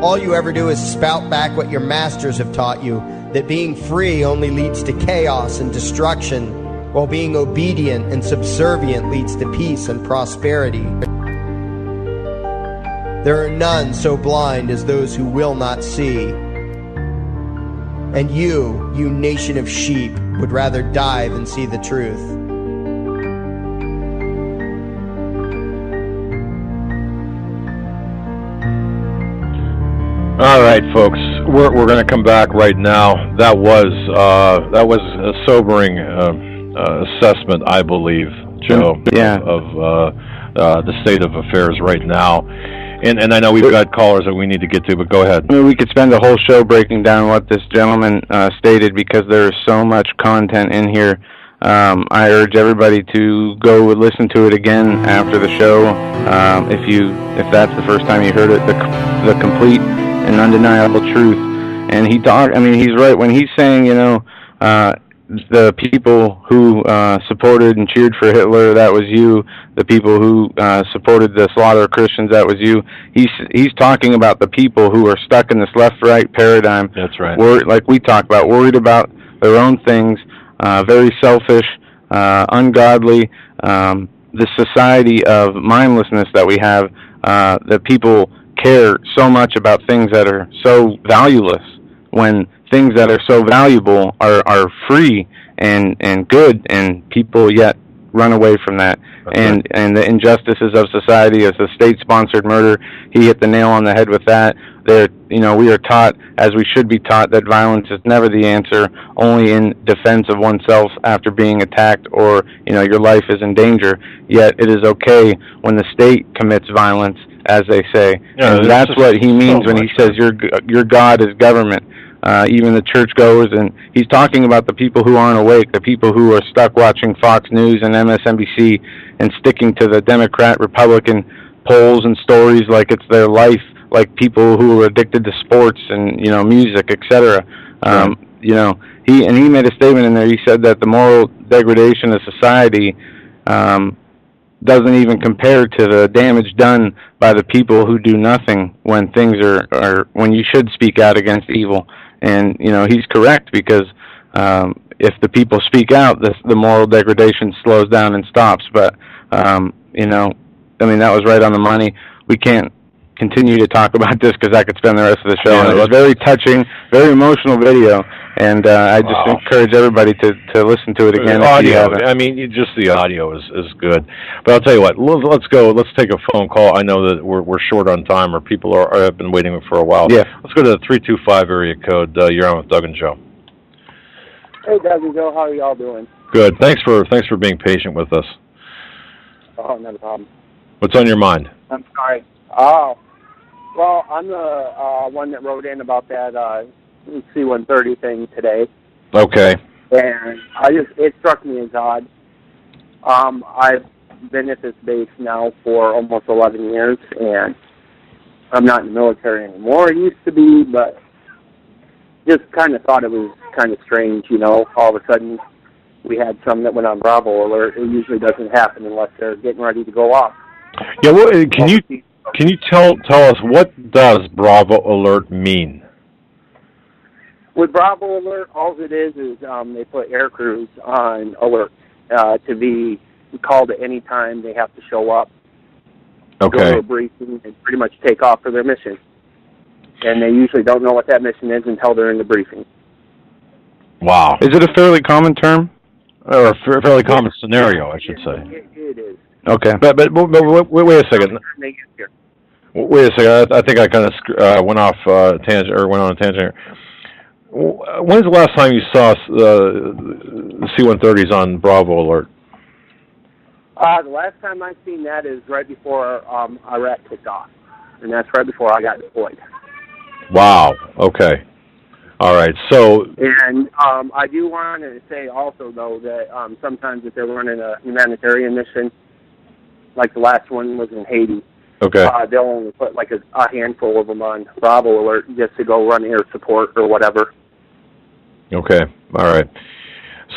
All you ever do is spout back what your masters have taught you, that being free only leads to chaos and destruction, while being obedient and subservient leads to peace and prosperity. There are none so blind as those who will not see. And you nation of sheep, would rather die than see the truth. All right, folks, we're going to come back right now. That was a sobering assessment, I believe, Joe, of the state of affairs right now. And I know we've got callers that we need to get to, but go ahead. I mean, we could spend a whole show breaking down what this gentleman stated, because there is so much content in here. I urge everybody to go listen to it again after the show. If that's the first time you heard it, the complete and undeniable truth. And he's right when he's saying, the people who supported and cheered for Hitler, that was you. The people who supported the slaughter of Christians, that was you. He's talking about the people who are stuck in this left-right paradigm. That's right. Like we talk about, worried about their own things, very selfish, ungodly. The society of mindlessness that we have, that people care so much about things that are so valueless, when things that are so valuable are free and good, and people yet run away from that. And the injustices of society, as a state-sponsored murder, he hit the nail on the head with that. We are taught, as we should be taught, that violence is never the answer, only in defense of oneself after being attacked, or your life is in danger. Yet it is okay when the state commits violence, as they say. Yeah, and that's what he means when he says your God is government. Even the churchgoers, and he's talking about the people who aren't awake, the people who are stuck watching Fox News and MSNBC and sticking to the Democrat, Republican polls and stories like it's their life, like people who are addicted to sports and music, etc. He made a statement in there. He said that the moral degradation of society doesn't even compare to the damage done by the people who do nothing when things are when you should speak out against evil. And he's correct, because if the people speak out, the moral degradation slows down and stops. But that was right on the money. We can't continue to talk about this because I could spend the rest of the show. Yeah, and it was very touching, very emotional video. And I just encourage everybody to listen to it again. Just the audio is good. But I'll tell you what, let's go. Let's take a phone call. I know that we're short on time, or people have been waiting for a while. Yeah. Let's go to the 325 area code. You're on with Doug and Joe. Hey, Doug and Joe. How are y'all doing? Good. Thanks for being patient with us. Oh, not a problem. What's on your mind? I'm sorry. Well, I'm the one that wrote in about that C-130 thing today. Okay. And it struck me as odd. I've been at this base now for almost 11 years, and I'm not in the military anymore. I used to be, but just kind of thought it was kind of strange, all of a sudden we had some that went on Bravo alert. It usually doesn't happen unless they're getting ready to go off. Yeah, well, can you tell us, what does Bravo alert mean? With Bravo alert, all it is they put air crews on alert to be called at any time. They have to show up, go to a briefing, and pretty much take off for their mission. And they usually don't know what that mission is until they're in the briefing. Wow. Is it a fairly common term? Or a fairly common scenario, I should say. It is. Okay. But wait a second. Wait a second. I think I kind of went off tangent, or went on a tangent here. When's the last time you saw the C-130s on Bravo alert? The last time I've seen that is right before Iraq kicked off, and that's right before I got deployed. Wow. Okay. All right. So. And I do want to say also, though, that sometimes if they're running a humanitarian mission, like the last one was in Haiti, okay, they'll only put like a handful of them on Bravo alert just to go run air support or whatever. Okay. All right.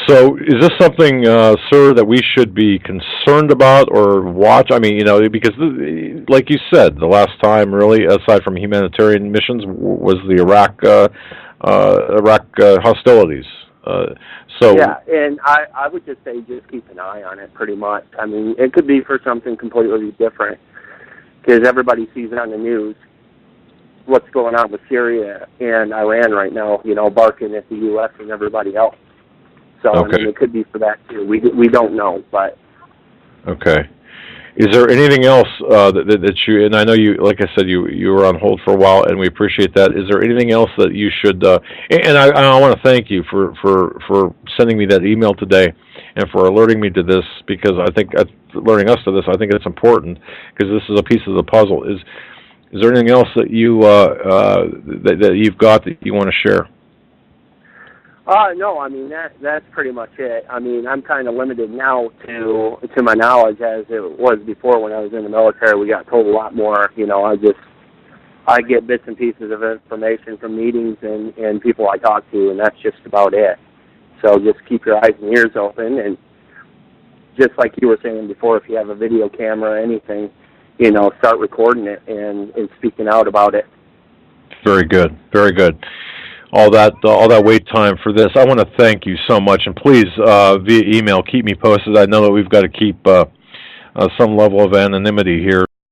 So is this something, sir, that we should be concerned about or watch? I mean, because like you said, the last time really, aside from humanitarian missions, was the Iraq hostilities. Yeah, and I would just say just keep an eye on it pretty much. I mean, it could be for something completely different because everybody sees it on the news. what's going on with Syria and Iran right now, barking at the U.S. and everybody else. So, Okay. I mean, it could be for that, too. We don't know, but... Okay. Is there anything else that you, and I know you, like I said, you were on hold for a while, and we appreciate that. Is there anything else that you should, and I want to thank you for sending me that email today and for alerting me to this, because I think, alerting us to this, I think it's important, because this is a piece of the puzzle. Is there anything else that you, that you've got that you want to share? No, I mean, that's pretty much it. I mean, I'm kind of limited now to my knowledge as it was before when I was in the military. We got told a lot more. I get bits and pieces of information from meetings and people I talk to, and that's just about it. So just keep your eyes and ears open, and just like you were saying before, if you have a video camera or anything, start recording it and speaking out about it. Very good. Very good. All that wait time for this. I want to thank you so much, and please, via email, keep me posted. I know that we've got to keep some level of anonymity here.